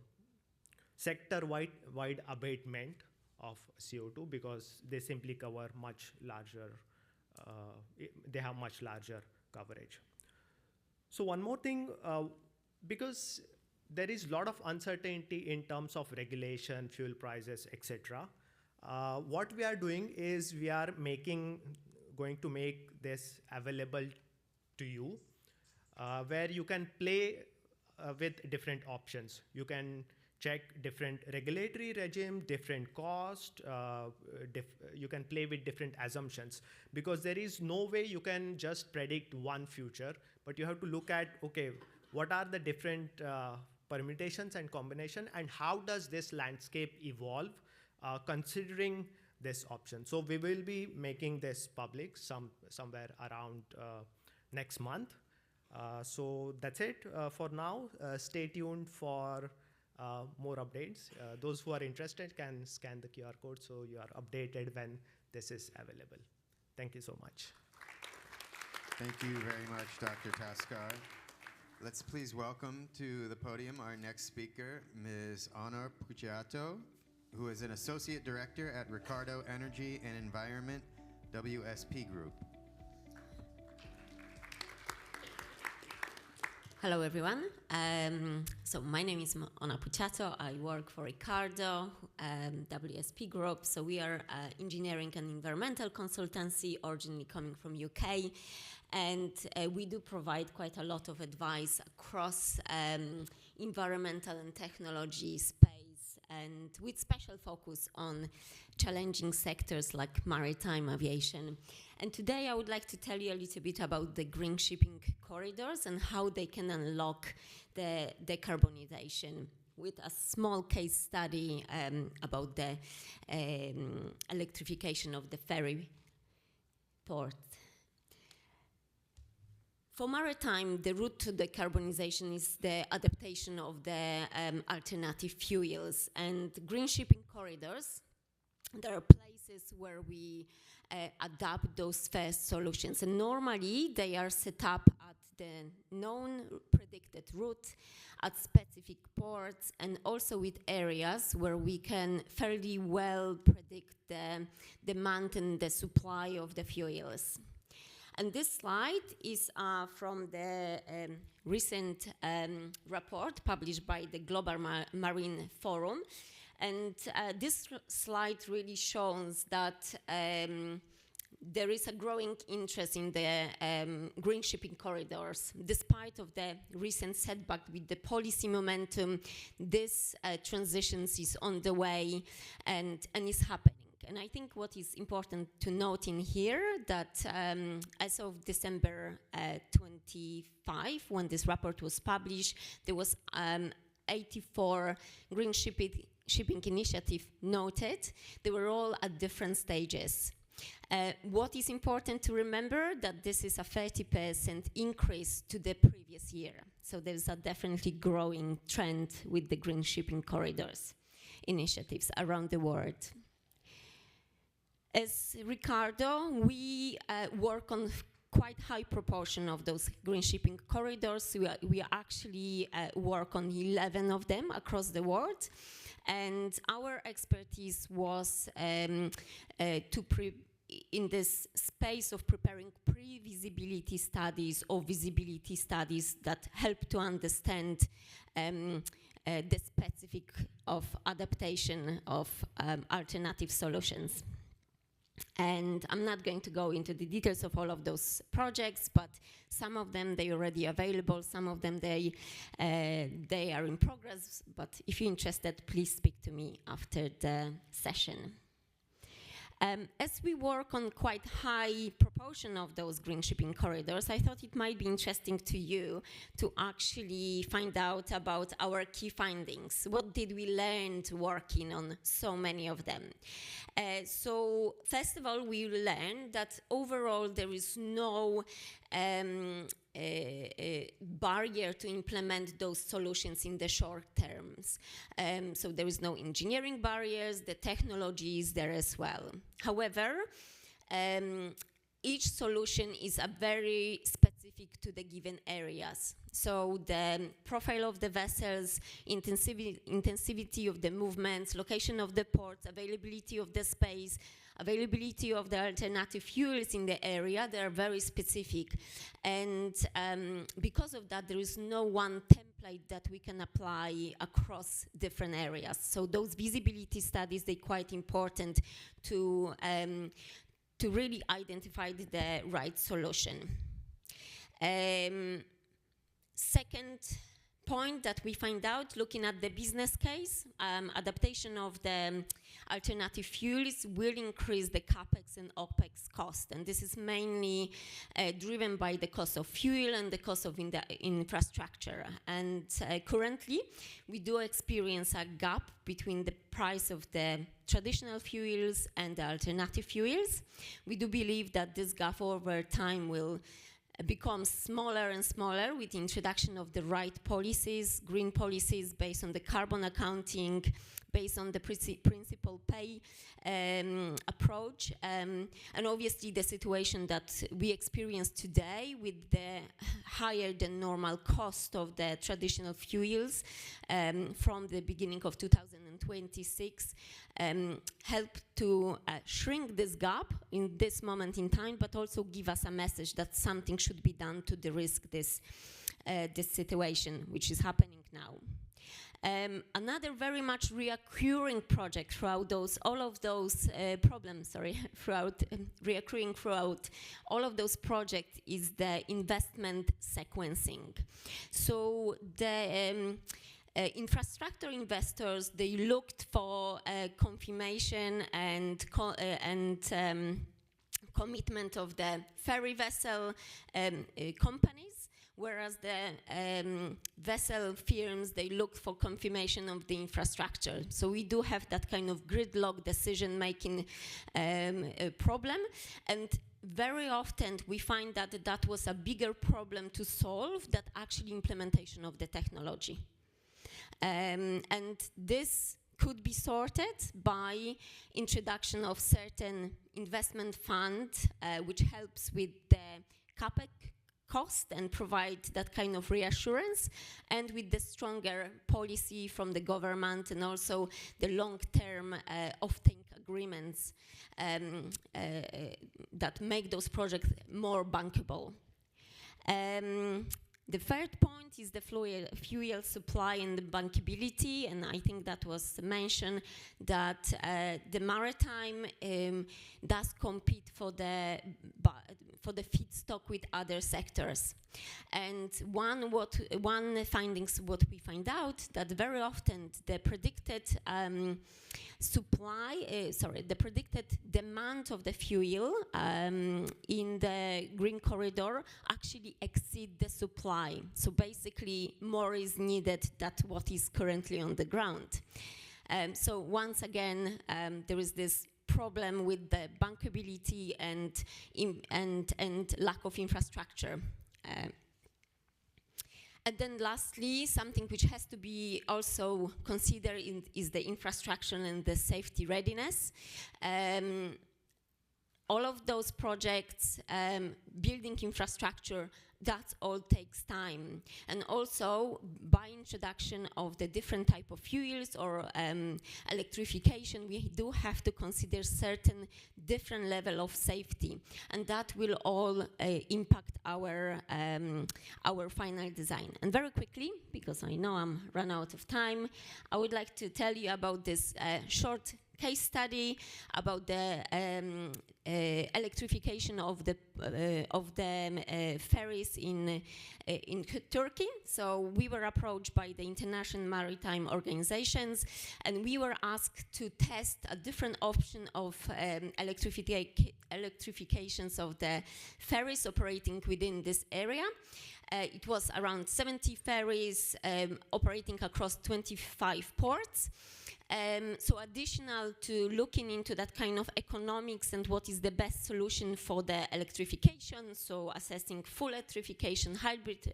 sector-wide abatement of CO2, because they simply cover much larger, they have much larger coverage. So one more thing, because there is a lot of uncertainty in terms of regulation, fuel prices, etc. What we are doing is we are going to make this available to you, where you can play with different options. You can check different regulatory regime, different cost, you can play with different assumptions, because there is no way you can just predict one future, but you have to look at, okay, what are the different permutations and combination, and how does this landscape evolve considering this option. So we will be making this public somewhere around next month. So that's it for now. Stay tuned for more updates. Those who are interested can scan the QR code so you are updated when this is available. Thank you so much. Thank you very much, Dr. Taskar. Let's please welcome to the podium our next speaker, Ms. Honor Pugiato. who is an associate director at Ricardo Energy and Environment, WSP Group. Hello, everyone. So my name is Ona Puchato. I work for Ricardo, WSP Group. So we are engineering and environmental consultancy, originally coming from UK. And we do provide quite a lot of advice across environmental and technology space, and with special focus on challenging sectors like maritime aviation. And today I would like to tell you a little bit about the green shipping corridors and how they can unlock the decarbonization, with a small case study about the electrification of the ferry port. For maritime, the route to decarbonization is the adaptation of the alternative fuels, and green shipping corridors. There are places where we adapt those first solutions, and normally they are set up at the known predicted route, at specific ports, and also with areas where we can fairly well predict the demand and the supply of the fuels. And this slide is from the recent report published by the Global Marine Forum. And this slide really shows that there is a growing interest in the green shipping corridors. Despite of the recent setback with the policy momentum, this transition is on the way and is happening. And I think what is important to note in here that as of December 25, when this report was published, there was 84 green shipping initiative noted. They were all at different stages. What is important to remember that this is a 30% increase to the previous year. So there's a definitely growing trend with the green shipping corridors initiatives around the world. As Ricardo, we work on quite high proportion of those green shipping corridors. We actually work on 11 of them across the world. And our expertise was in this space of preparing pre-visibility studies or visibility studies that help to understand the specific of adaptation of alternative solutions. And I'm not going to go into the details of all of those projects, but some of them, they're already available. Some of them, they are in progress. But if you're interested, please speak to me after the session. As we work on quite high proportion of those green shipping corridors, I thought it might be interesting to you to actually find out about our key findings. What did we learn working on so many of them? So first of all, we learned that overall there is no barrier to implement those solutions in the short terms. So there is no engineering barriers, the technology is there as well. However, each solution is a very specific to the given areas. So the profile of the vessels, intensivity of the movements, location of the ports, availability of the space, availability of the alternative fuels in the area, they are very specific. And because of that, there is no one template that we can apply across different areas. So those visibility studies, they're quite important to really identify the right solution. Second point that we find out, looking at the business case, adaptation of the alternative fuels will increase the CapEx and OpEx cost. And this is mainly driven by the cost of fuel and the cost of infrastructure. And currently, we do experience a gap between the price of the traditional fuels and the alternative fuels. We do believe that this gap over time will become smaller and smaller with the introduction of the right policies, green policies based on the carbon accounting, based on the principal pay approach. And obviously the situation that we experience today with the higher than normal cost of the traditional fuels from the beginning of 2026 help to shrink this gap in this moment in time, but also give us a message that something should be done to de-risk this situation, which is happening now. Another very much reoccurring project throughout all of those problems, reoccurring throughout all of those projects is the investment sequencing. So the infrastructure investors, they looked for confirmation and commitment of the ferry vessel companies, whereas the vessel firms, they look for confirmation of the infrastructure. So we do have that kind of gridlock decision-making problem. And very often we find that that was a bigger problem to solve than actually implementation of the technology. And this could be sorted by introduction of certain investment fund, which helps with the CapEx cost and provide that kind of reassurance, and with the stronger policy from the government and also the long-term offtake agreements that make those projects more bankable. The third point is the fuel supply and the bankability, and I think that was mentioned that the maritime does compete for the feedstock with other sectors. And one findings what we find out that very often the predicted the predicted demand of the fuel in the green corridor actually exceed the supply. So basically more is needed than what is currently on the ground. So once again, there is this problem with the bankability and lack of infrastructure. And then lastly, something which has to be also considered is the infrastructure and the safety readiness. All of those projects, building infrastructure, that all takes time. And also, by introduction of the different type of fuels or electrification, we do have to consider certain different level of safety. And that will all impact our final design. And very quickly, because I know I'm run out of time, I would like to tell you about this short case study about the electrification of the ferries in Turkey. So we were approached by the international maritime organizations, and we were asked to test a different option of electrifications of the ferries operating within this area. It was around 70 ferries operating across 25 ports. So additional to looking into that kind of economics and what is the best solution for the electrification, so assessing full electrification, hybrid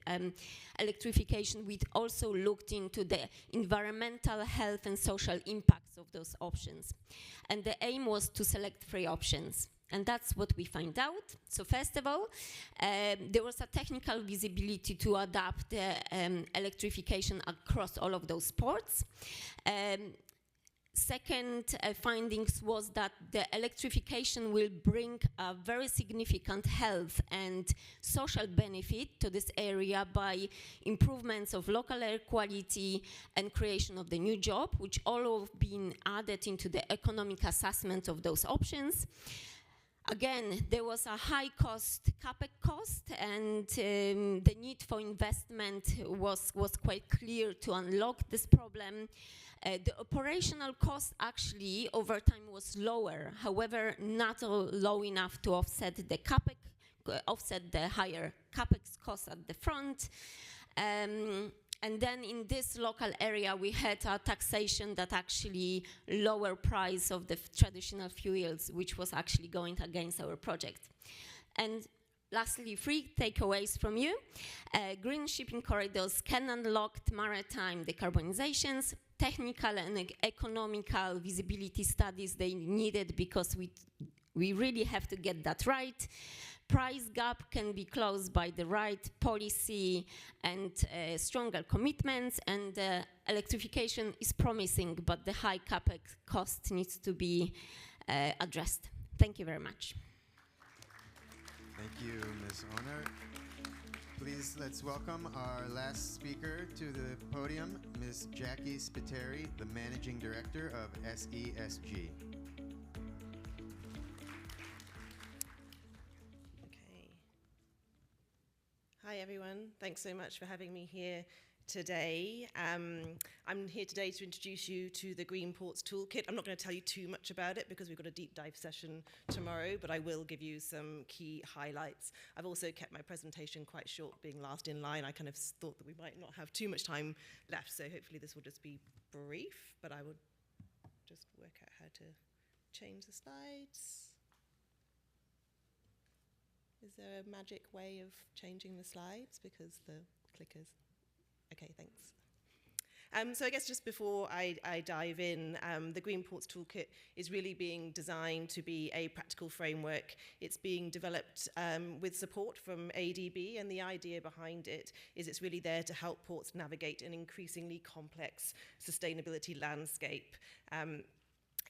electrification, we also looked into the environmental, health and social impacts of those options. And the aim was to select 3 options. And that's what we find out. So first of all, there was a technical visibility to adapt the electrification across all of those ports. Second findings was that the electrification will bring a very significant health and social benefit to this area by improvements of local air quality and creation of the new job, which all have been added into the economic assessment of those options. Again, there was a high cost, CapEx cost, and the need for investment was quite clear to unlock this problem. The operational cost actually over time was lower, however, not low enough to offset the CapEx, offset the higher CapEx cost at the front. And then in this local area, we had a taxation that actually lower price of the traditional fuels, which was actually going against our project. And lastly, 3 takeaways from you. Green shipping corridors can unlock maritime decarbonizations. technical and economical visibility studies they needed, because we really have to get that right. Price gap can be closed by the right policy and stronger commitments, and electrification is promising, but the high capex cost needs to be addressed. Thank you very much. Thank you, Ms. Honor. Please, let's welcome our last speaker to the podium, Ms. Jackie Spiteri, the Managing Director of SESG. Okay. Hi, everyone. Thanks so much for having me here today. I'm here today to introduce you to the Green Ports Toolkit. I'm not going to tell you too much about it because we've got a deep dive session tomorrow, but I will give you some key highlights. I've also kept my presentation quite short, being last in line. I kind of thought that we might not have too much time left, so hopefully this will just be brief, but I will just work out how to change the slides. Is there a magic way of changing the slides? Because the clickers... Okay, thanks. So I guess just before I dive in, the Green Ports Toolkit is really being designed to be a practical framework. It's being developed with support from ADB, and the idea behind it is it's really there to help ports navigate an increasingly complex sustainability landscape.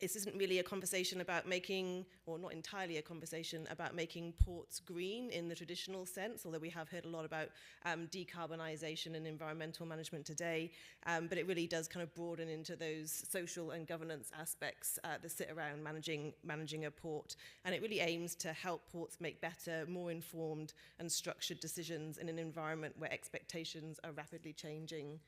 This isn't really a conversation about making, or not entirely a conversation about making ports green in the traditional sense, although we have heard a lot about decarbonisation and environmental management today, but it really does kind of broaden into those social and governance aspects that sit around managing a port. And it really aims to help ports make better, more informed and structured decisions in an environment where expectations are rapidly changing.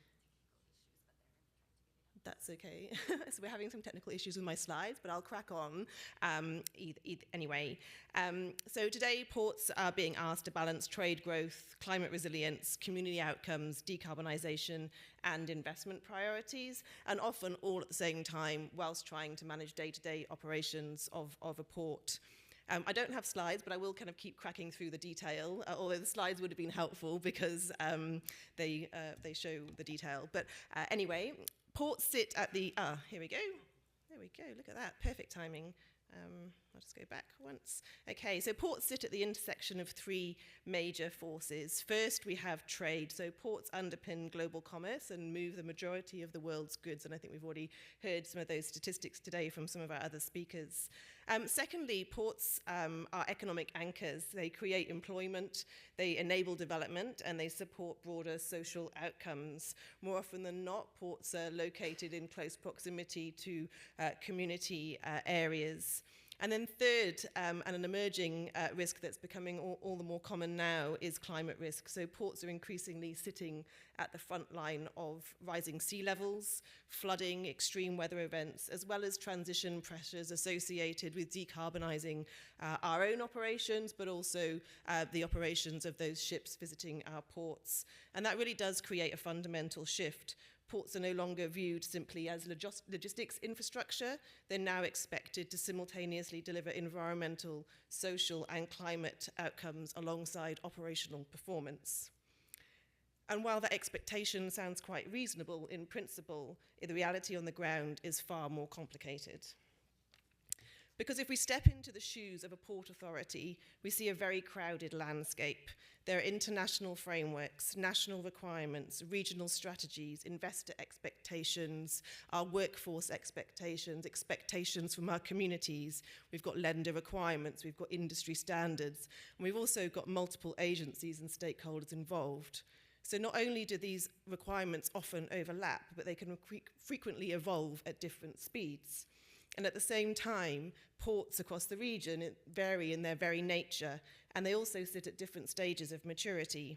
That's okay. So we're having some technical issues with my slides, but I'll crack on anyway. So today, ports are being asked to balance trade growth, climate resilience, community outcomes, decarbonisation, and investment priorities, and often all at the same time, whilst trying to manage day-to-day operations of a port. I don't have slides, but I will kind of keep cracking through the detail, although the slides would have been helpful because they show the detail. But anyway, ports sit at the, here we go. There we go, look at that, perfect timing. I'll just go back once. Okay, so ports sit at the intersection of three major forces. First, we have trade. So ports underpin global commerce and move the majority of the world's goods. And I think we've already heard some of those statistics today from some of our other speakers. Secondly, ports are economic anchors. They create employment, they enable development, and they support broader social outcomes. More often than not, ports are located in close proximity to community areas. And then third, and an emerging risk that's becoming all the more common now, is climate risk. So ports are increasingly sitting at the front line of rising sea levels, flooding, extreme weather events, as well as transition pressures associated with decarbonising our own operations, but also the operations of those ships visiting our ports. And that really does create a fundamental shift. Ports are no longer viewed simply as logistics infrastructure. They're now expected to simultaneously deliver environmental, social, and climate outcomes alongside operational performance. And while that expectation sounds quite reasonable in principle, the reality on the ground is far more complicated. Because if we step into the shoes of a port authority, we see a very crowded landscape. There are international frameworks, national requirements, regional strategies, investor expectations, our workforce expectations, expectations from our communities. We've got lender requirements, we've got industry standards, and we've also got multiple agencies and stakeholders involved. So not only do these requirements often overlap, but they can frequently evolve at different speeds. And at the same time, ports across the region vary in their very nature, and they also sit at different stages of maturity.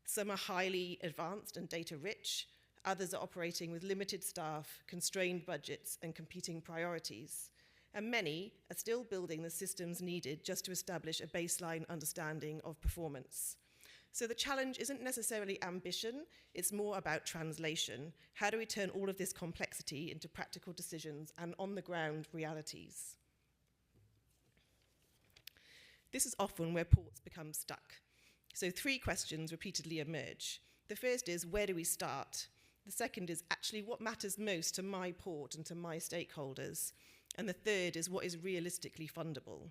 Some are highly advanced and data rich, others are operating with limited staff, constrained budgets, and competing priorities. And many are still building the systems needed just to establish a baseline understanding of performance. So the challenge isn't necessarily ambition, it's more about translation. How do we turn all of this complexity into practical decisions and on-the-ground realities? This is often where ports become stuck. So 3 questions repeatedly emerge. The first is, where do we start? The second is actually what matters most to my port and to my stakeholders. And the third is what is realistically fundable.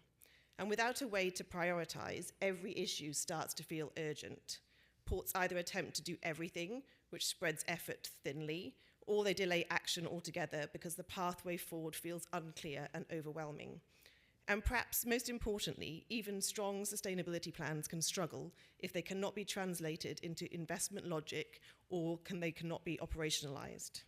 And without a way to prioritise, every issue starts to feel urgent. Ports either attempt to do everything, which spreads effort thinly, or they delay action altogether because the pathway forward feels unclear and overwhelming. And perhaps most importantly, even strong sustainability plans can struggle if they cannot be translated into investment logic or they cannot be operationalized.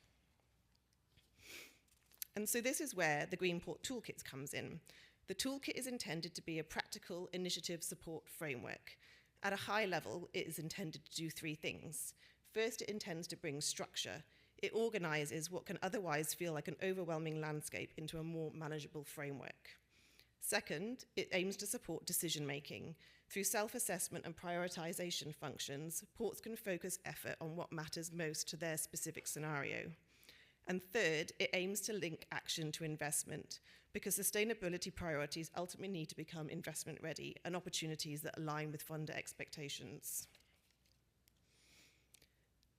And so this is where the Green Port Toolkit comes in. The toolkit is intended to be a practical initiative support framework. At a high level, it is intended to do three things. First, it intends to bring structure. It organizes what can otherwise feel like an overwhelming landscape into a more manageable framework. Second, it aims to support decision-making. Through self-assessment and prioritization functions, ports can focus effort on what matters most to their specific scenario. And third, it aims to link action to investment, because sustainability priorities ultimately need to become investment-ready and opportunities that align with funder expectations.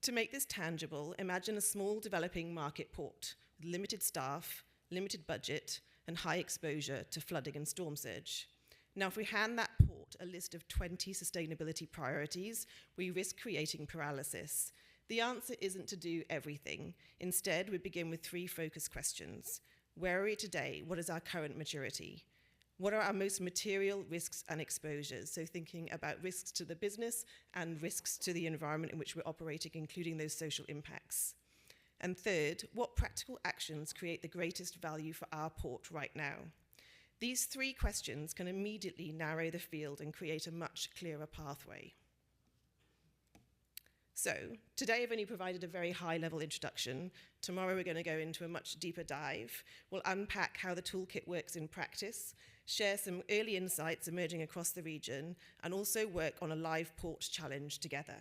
To make this tangible, imagine a small developing market port with limited staff, limited budget, and high exposure to flooding and storm surge. Now, if we hand that port a list of 20 sustainability priorities, we risk creating paralysis. The answer isn't to do everything. Instead, we begin with three focus questions. Where are we today? What is our current maturity? What are our most material risks and exposures? So thinking about risks to the business and risks to the environment in which we're operating, including those social impacts. And third, what practical actions create the greatest value for our port right now? These three questions can immediately narrow the field and create a much clearer pathway. So, today I've only provided a very high-level introduction. Tomorrow we're going to go into a much deeper dive. We'll unpack how the toolkit works in practice, share some early insights emerging across the region, and also work on a live port challenge together.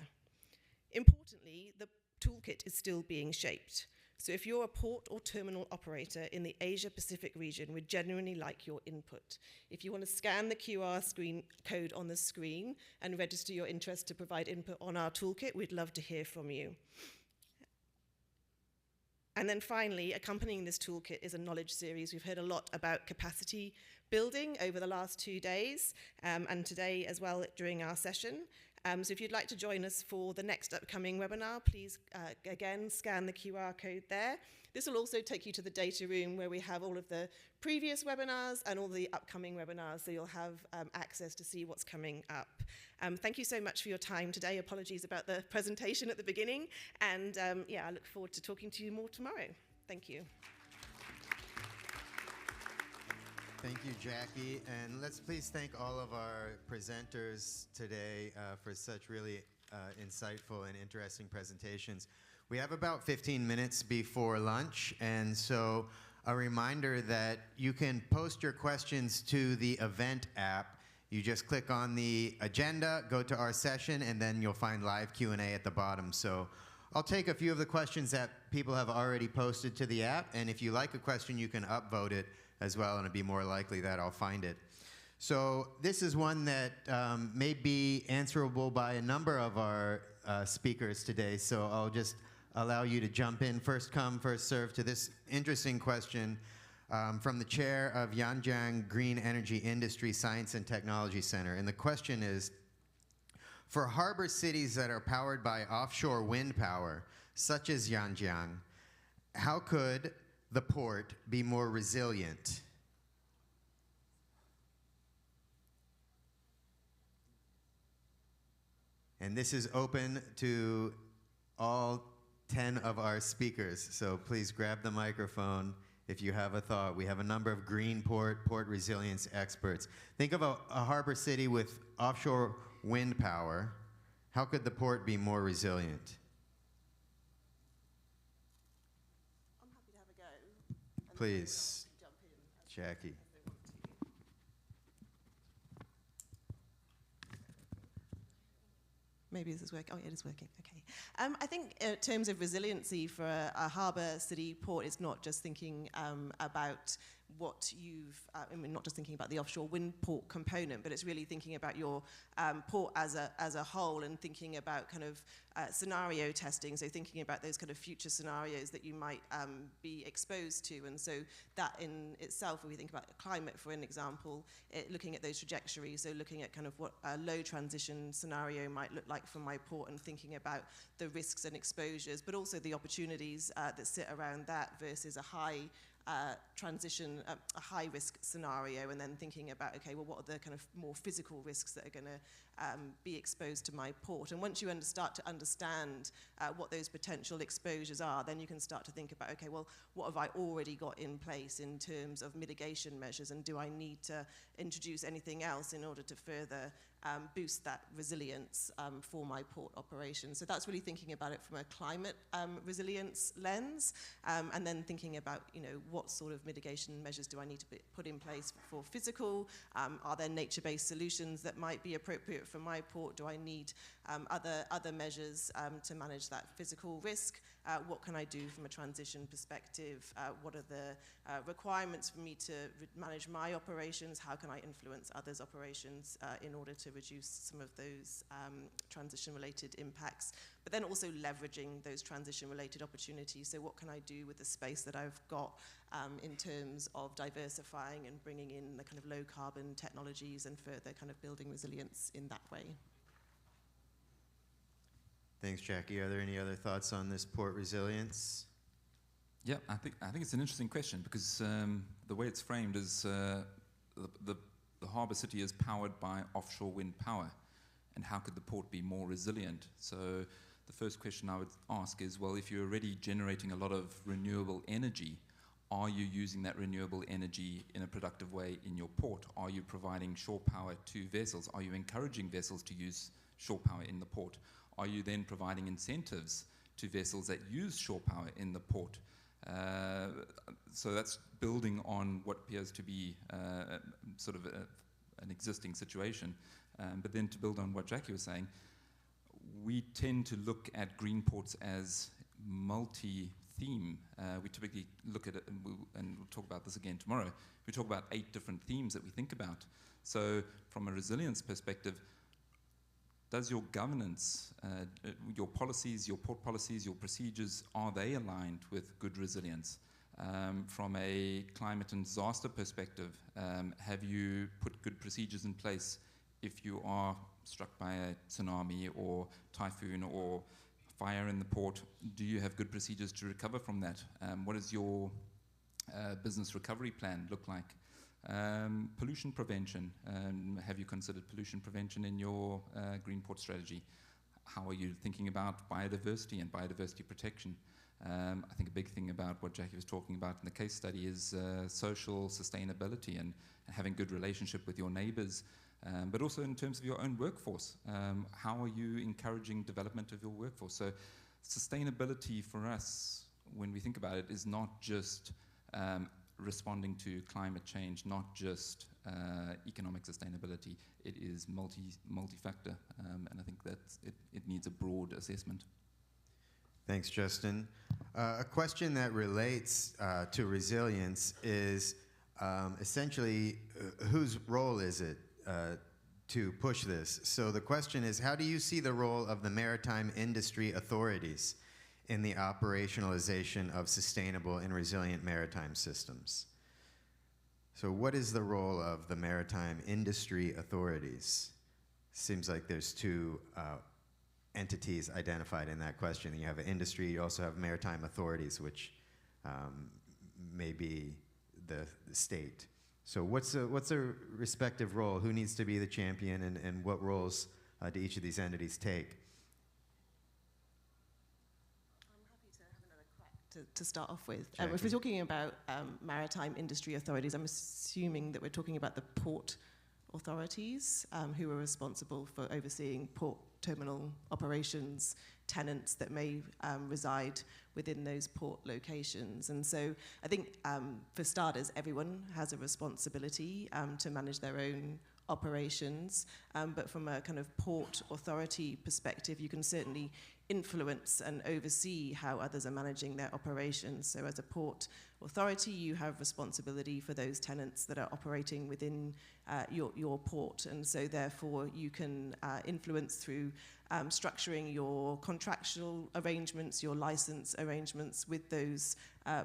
Importantly, the toolkit is still being shaped. So if you're a port or terminal operator in the Asia-Pacific region, we'd genuinely like your input. If you want to scan the QR code on the screen and register your interest to provide input on our toolkit, we'd love to hear from you. And then finally, accompanying this toolkit is a knowledge series. We've heard a lot about capacity building over the last 2 days, and today as well during our session. So if you'd like to join us for the next upcoming webinar, please, again, scan the QR code there. This will also take you to the data room where we have all of the previous webinars and all the upcoming webinars, so you'll have access to see what's coming up. Thank you so much for your time today. Apologies about the presentation at the beginning. And yeah, I look forward to talking to you more tomorrow. Thank you. Thank you, Jackie. And let's please thank all of our presenters today for such really insightful and interesting presentations. We have about 15 minutes before lunch, and so a reminder that you can post your questions to the event app. You just click on the agenda, go to our session, and then you'll find live Q&A at the bottom. So I'll take a few of the questions that people have already posted to the app, and if you like a question, you can upvote it as well, and it'd be more likely that I'll find it. So this is one that may be answerable by a number of our speakers today, so I'll just allow you to jump in, first come, first serve, to this interesting question from the chair of Yanjiang Green Energy Industry Science and Technology Center. And the question is, for harbor cities that are powered by offshore wind power, such as Yanjiang, how could the port be more resilient? And this is open to all 10 of our speakers, so please grab the microphone if you have a thought. We have a number of green port resilience experts. Think of a harbor city with offshore wind power. How could the port be more resilient? I'm happy to have a go. Please, Jackie. Maybe this is working. Oh, yeah, it is working. Okay. I think in terms of resiliency for a harbour city port, it's not just thinking about what you've, I mean, not just thinking about the offshore wind port component, but it's really thinking about your port as a whole, and thinking about kind of scenario testing, so thinking about those kind of future scenarios that you might be exposed to. And so that in itself, if we think about climate, for an example, looking at those trajectories, so looking at kind of what a low transition scenario might look like from my port, and thinking about the risks and exposures, but also the opportunities that sit around that versus a high transition, a high risk scenario, and then thinking about, okay, well, what are the kind of more physical risks that are going to be exposed to my port? And once you start to understand what those potential exposures are, then you can start to think about, okay, well, what have I already got in place in terms of mitigation measures, and do I need to introduce anything else in order to further boost that resilience for my port operations? So that's really thinking about it from a climate resilience lens, and then thinking about, you know, what sort of mitigation measures do I need to put in place for physical? Are there nature-based solutions that might be appropriate for my port? Do I need other measures to manage that physical risk? What can I do from a transition perspective? What are the requirements for me to manage my operations? How can I influence others' operations in order to reduce some of those transition-related impacts? But then also leveraging those transition-related opportunities. So what can I do with the space that I've got in terms of diversifying and bringing in the kind of low-carbon technologies and further kind of building resilience in that way? Thanks, Jackie. Are there any other thoughts on this port resilience? Yeah, I think it's an interesting question, because the way it's framed is the harbour city is powered by offshore wind power, and how could the port be more resilient? So the first question I would ask is, well, if you're already generating a lot of renewable energy, are you using that renewable energy in a productive way in your port? Are you providing shore power to vessels? Are you encouraging vessels to use shore power in the port? Are you then providing incentives to vessels that use shore power in the port? So that's building on what appears to be sort of an existing situation. But then to build on what Jackie was saying, we tend to look at green ports as multi-theme. We typically look at it, and we'll talk about this again tomorrow. We talk about 8 different themes that we think about. So from a resilience perspective, does your governance, your policies, your port policies, your procedures, are they aligned with good resilience? From a climate and disaster perspective, have you put good procedures in place if you are struck by a tsunami or typhoon or fire in the port? Do you have good procedures to recover from that? What does your business recovery plan look like? Pollution prevention. Have you considered pollution prevention in your green port strategy? How are you thinking about biodiversity and biodiversity protection? I think a big thing about what Jackie was talking about in the case study is social sustainability and having good relationship with your neighbors, but also in terms of your own workforce. How are you encouraging development of your workforce? So sustainability for us, when we think about it, is not just responding to climate change, not just economic sustainability. It is multi-factor, and I think that it needs a broad assessment. Thanks, Justin. A question that relates to resilience is essentially whose role is it to push this? So the question is, how do you see the role of the maritime industry authorities in the operationalization of sustainable and resilient maritime systems? So what is the role of the maritime industry authorities? Seems like there's 2 entities identified in that question. You have an industry, you also have maritime authorities, which may be the state. So what's a respective role? Who needs to be the champion, and what roles do each of these entities take? To start off with. If we're talking about maritime industry authorities, I'm assuming that we're talking about the port authorities who are responsible for overseeing port terminal operations, tenants that may reside within those port locations. And so I think for starters, everyone has a responsibility to manage their own operations, but from a kind of port authority perspective, you can certainly influence and oversee how others are managing their operations. So as a port authority, you have responsibility for those tenants that are operating within your port. And so therefore you can influence through structuring your contractual arrangements, your license arrangements with those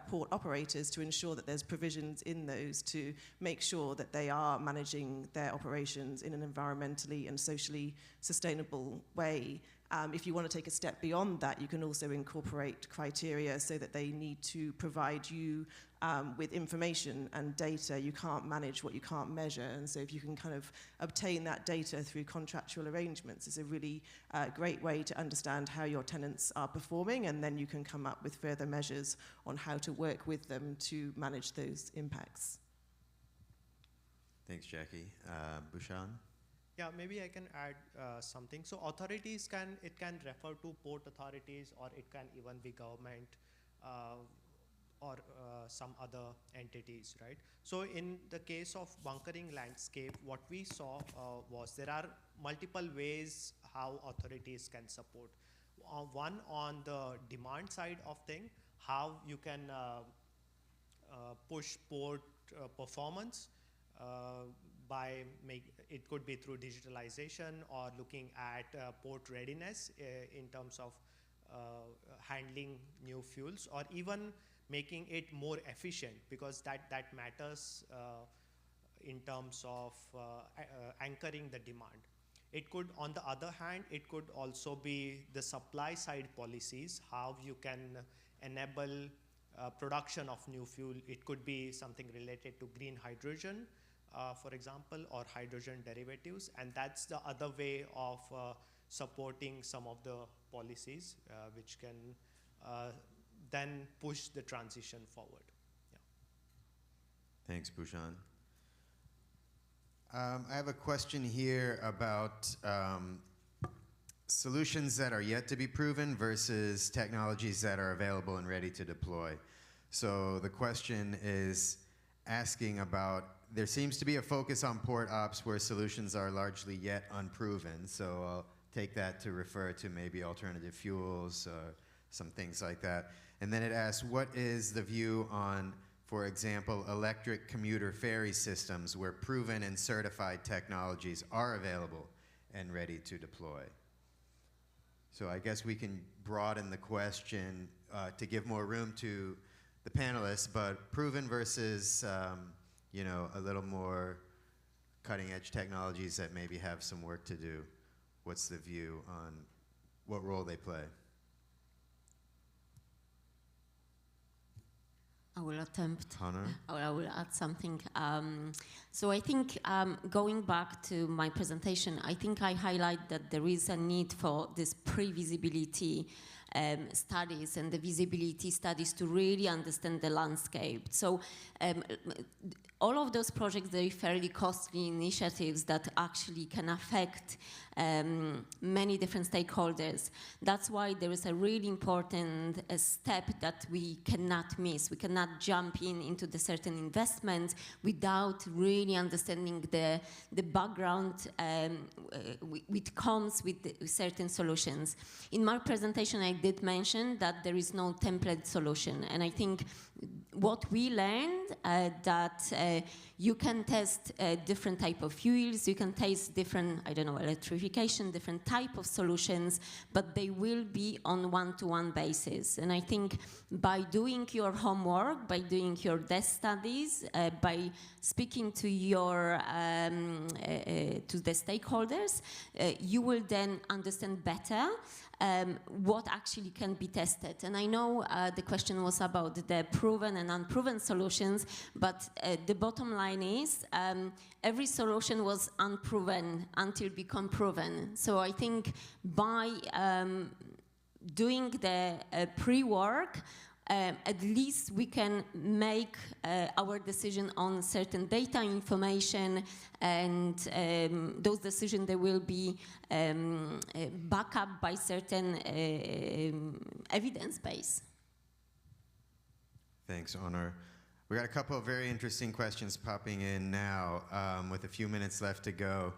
port operators to ensure that there's provisions in those to make sure that they are managing their operations in an environmentally and socially sustainable way. If you want to take a step beyond that, you can also incorporate criteria so that they need to provide you with information and data. You can't manage what you can't measure. And so if you can kind of obtain that data through contractual arrangements, it's a really great way to understand how your tenants are performing, and then you can come up with further measures on how to work with them to manage those impacts. Thanks, Jackie. Bhushan? Yeah, maybe I can add something. So authorities can refer to port authorities, or it can even be government or some other entities, right? So in the case of bunkering landscape, what we saw was there are multiple ways how authorities can support. One, on the demand side of thing, how you can push port performance by it could be through digitalization or looking at port readiness in terms of handling new fuels, or even making it more efficient, because that matters in terms of anchoring the demand. It could, on the other hand, it could also be the supply side policies, how you can enable production of new fuel. It could be something related to green hydrogen, for example, or hydrogen derivatives, and that's the other way of supporting some of the policies which can then push the transition forward. Yeah. Thanks, Bhushan. I have a question here about solutions that are yet to be proven versus technologies that are available and ready to deploy. So the question is asking about, there seems to be a focus on port ops where solutions are largely yet unproven. So I'll take that to refer to maybe alternative fuels, some things like that. And then it asks, what is the view on, for example, electric commuter ferry systems where proven and certified technologies are available and ready to deploy? So I guess we can broaden the question to give more room to the panelists, but proven versus you know, a little more cutting edge technologies that maybe have some work to do. What's the view on what role they play? I will attempt. Hannah? I will add something. So I think going back to my presentation, I think I highlight that there is a need for this pre-visibility studies and the visibility studies to really understand the landscape. So all of those projects, they're fairly costly initiatives that actually can affect many different stakeholders. That's why there is a really important step that we cannot miss. We cannot jump into the certain investments without really understanding the background which comes with certain solutions. In my presentation, I did mention that there is no template solution, and I think what we learned that you can test different type of fuels, you can test different, I don't know, electrification, different type of solutions, but they will be on one-to-one basis. And I think by doing your homework, by doing your desk studies, by speaking to your to the stakeholders, you will then understand better what actually can be tested. And I know the question was about the proven and unproven solutions, but the bottom line is every solution was unproven until become proven. So I think by doing the pre-work, at least we can make our decision on certain data information, and those decisions, they will be backed up by certain evidence base. Thanks, Honor. We got a couple of very interesting questions popping in now with a few minutes left to go.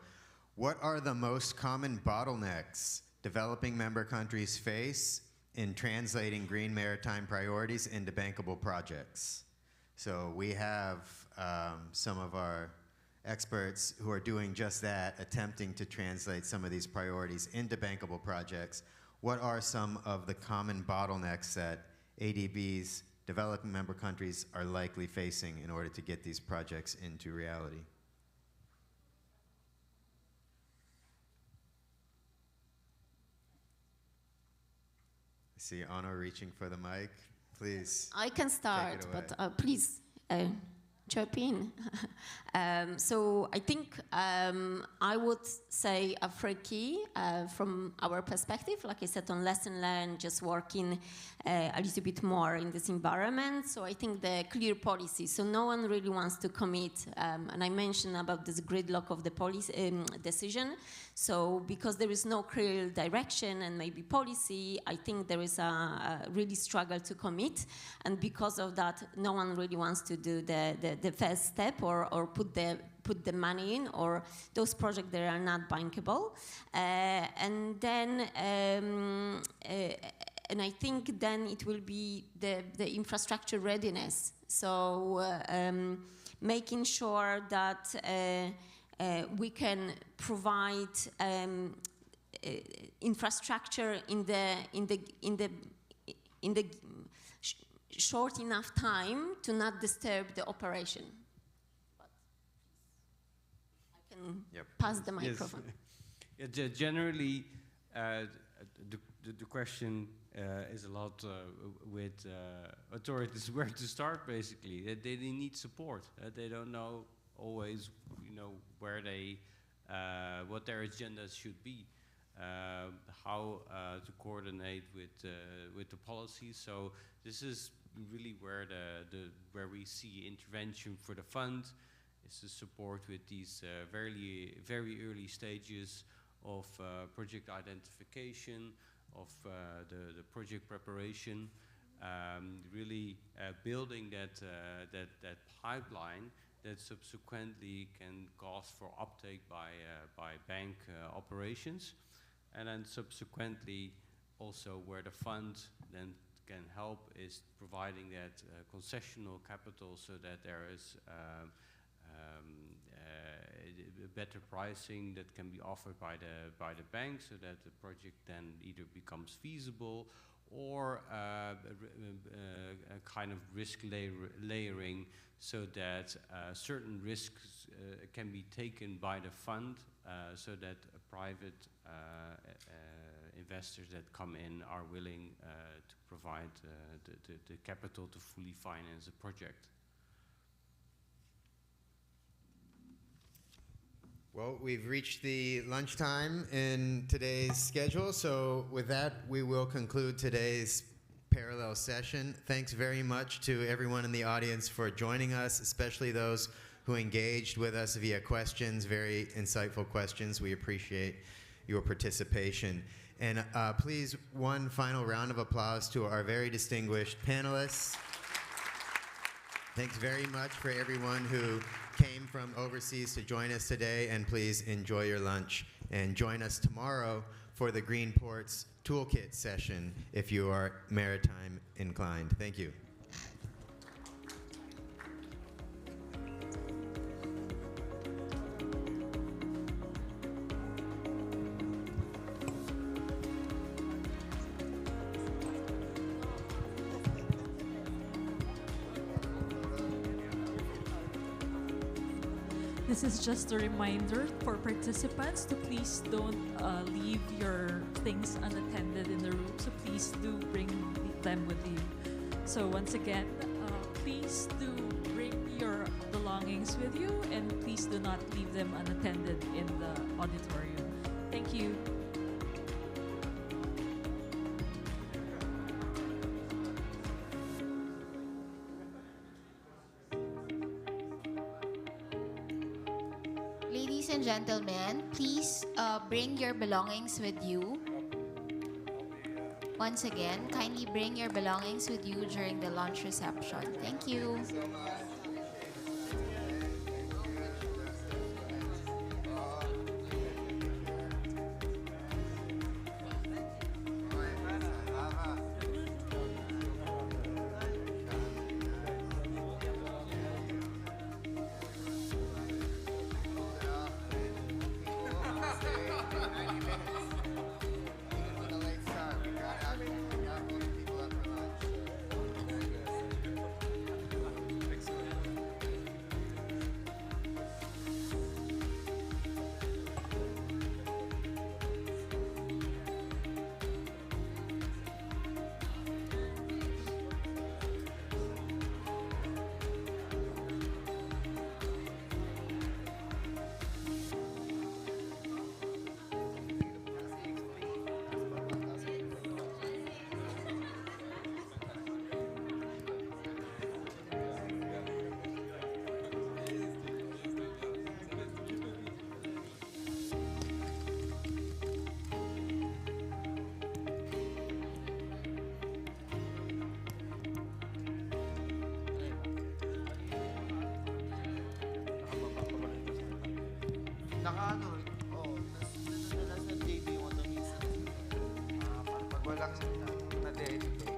What are the most common bottlenecks developing member countries face in translating green maritime priorities into bankable projects? So we have some of our experts who are doing just that, attempting to translate some of these priorities into bankable projects. What are some of the common bottlenecks that ADB's developing member countries are likely facing in order to get these projects into reality? I see Anna reaching for the mic. Please. I can start, but please chirp in. So I think I would say Afriki, from our perspective, like I said, on lesson learned, just working a little bit more in this environment. So I think the clear policy. So no one really wants to commit. And I mentioned about this gridlock of the policy decision. So because there is no clear direction and maybe policy, I think there is a really struggle to commit. And because of that, no one really wants to do the first step or put the money in, or those projects that are not bankable. And then and I think then it will be the infrastructure readiness. So making sure that we can provide infrastructure in the short enough time to not disturb the operation. But I can pass the microphone. Yes. Generally, the question is a lot with authorities where to start. Basically, they need support. They don't know always, where they, what their agendas should be, how to coordinate with the policy. So this is really where where we see intervention for the fund is to support with these very early stages of project identification, of the project preparation, really building that pipeline that subsequently can cause for uptake by bank operations, and then subsequently also where the fund then can help is providing that concessional capital so that there is better pricing that can be offered by the bank, so that the project then either becomes feasible or a kind of risk layering, so that certain risks can be taken by the fund, so that private investors that come in are willing to provide the capital to fully finance the project. Well, we've reached the lunchtime in today's schedule, so with that, we will conclude today's parallel session. Thanks very much to everyone in the audience for joining us, especially those who engaged with us via questions, very insightful questions. We appreciate your participation. And please, one final round of applause to our very distinguished panelists. Thanks very much for everyone who came from overseas to join us today, and please enjoy your lunch and join us tomorrow for the Green Ports Toolkit session if you are maritime inclined. Thank you. This is just a reminder for participants to please don't leave your things unattended in the room. So please do bring them with you. So once again, please do bring your belongings with you, and please do not leave them unattended in the auditorium. Thank you. Ladies and gentlemen, please bring your belongings with you. Once again, kindly bring your belongings with you during the lunch reception. Thank you. ano, nila sa JB yung automation. Pag walang na-dedicate,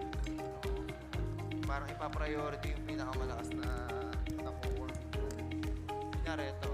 parang ipa-priority yung pinakamalakas na core. Kunyari ito,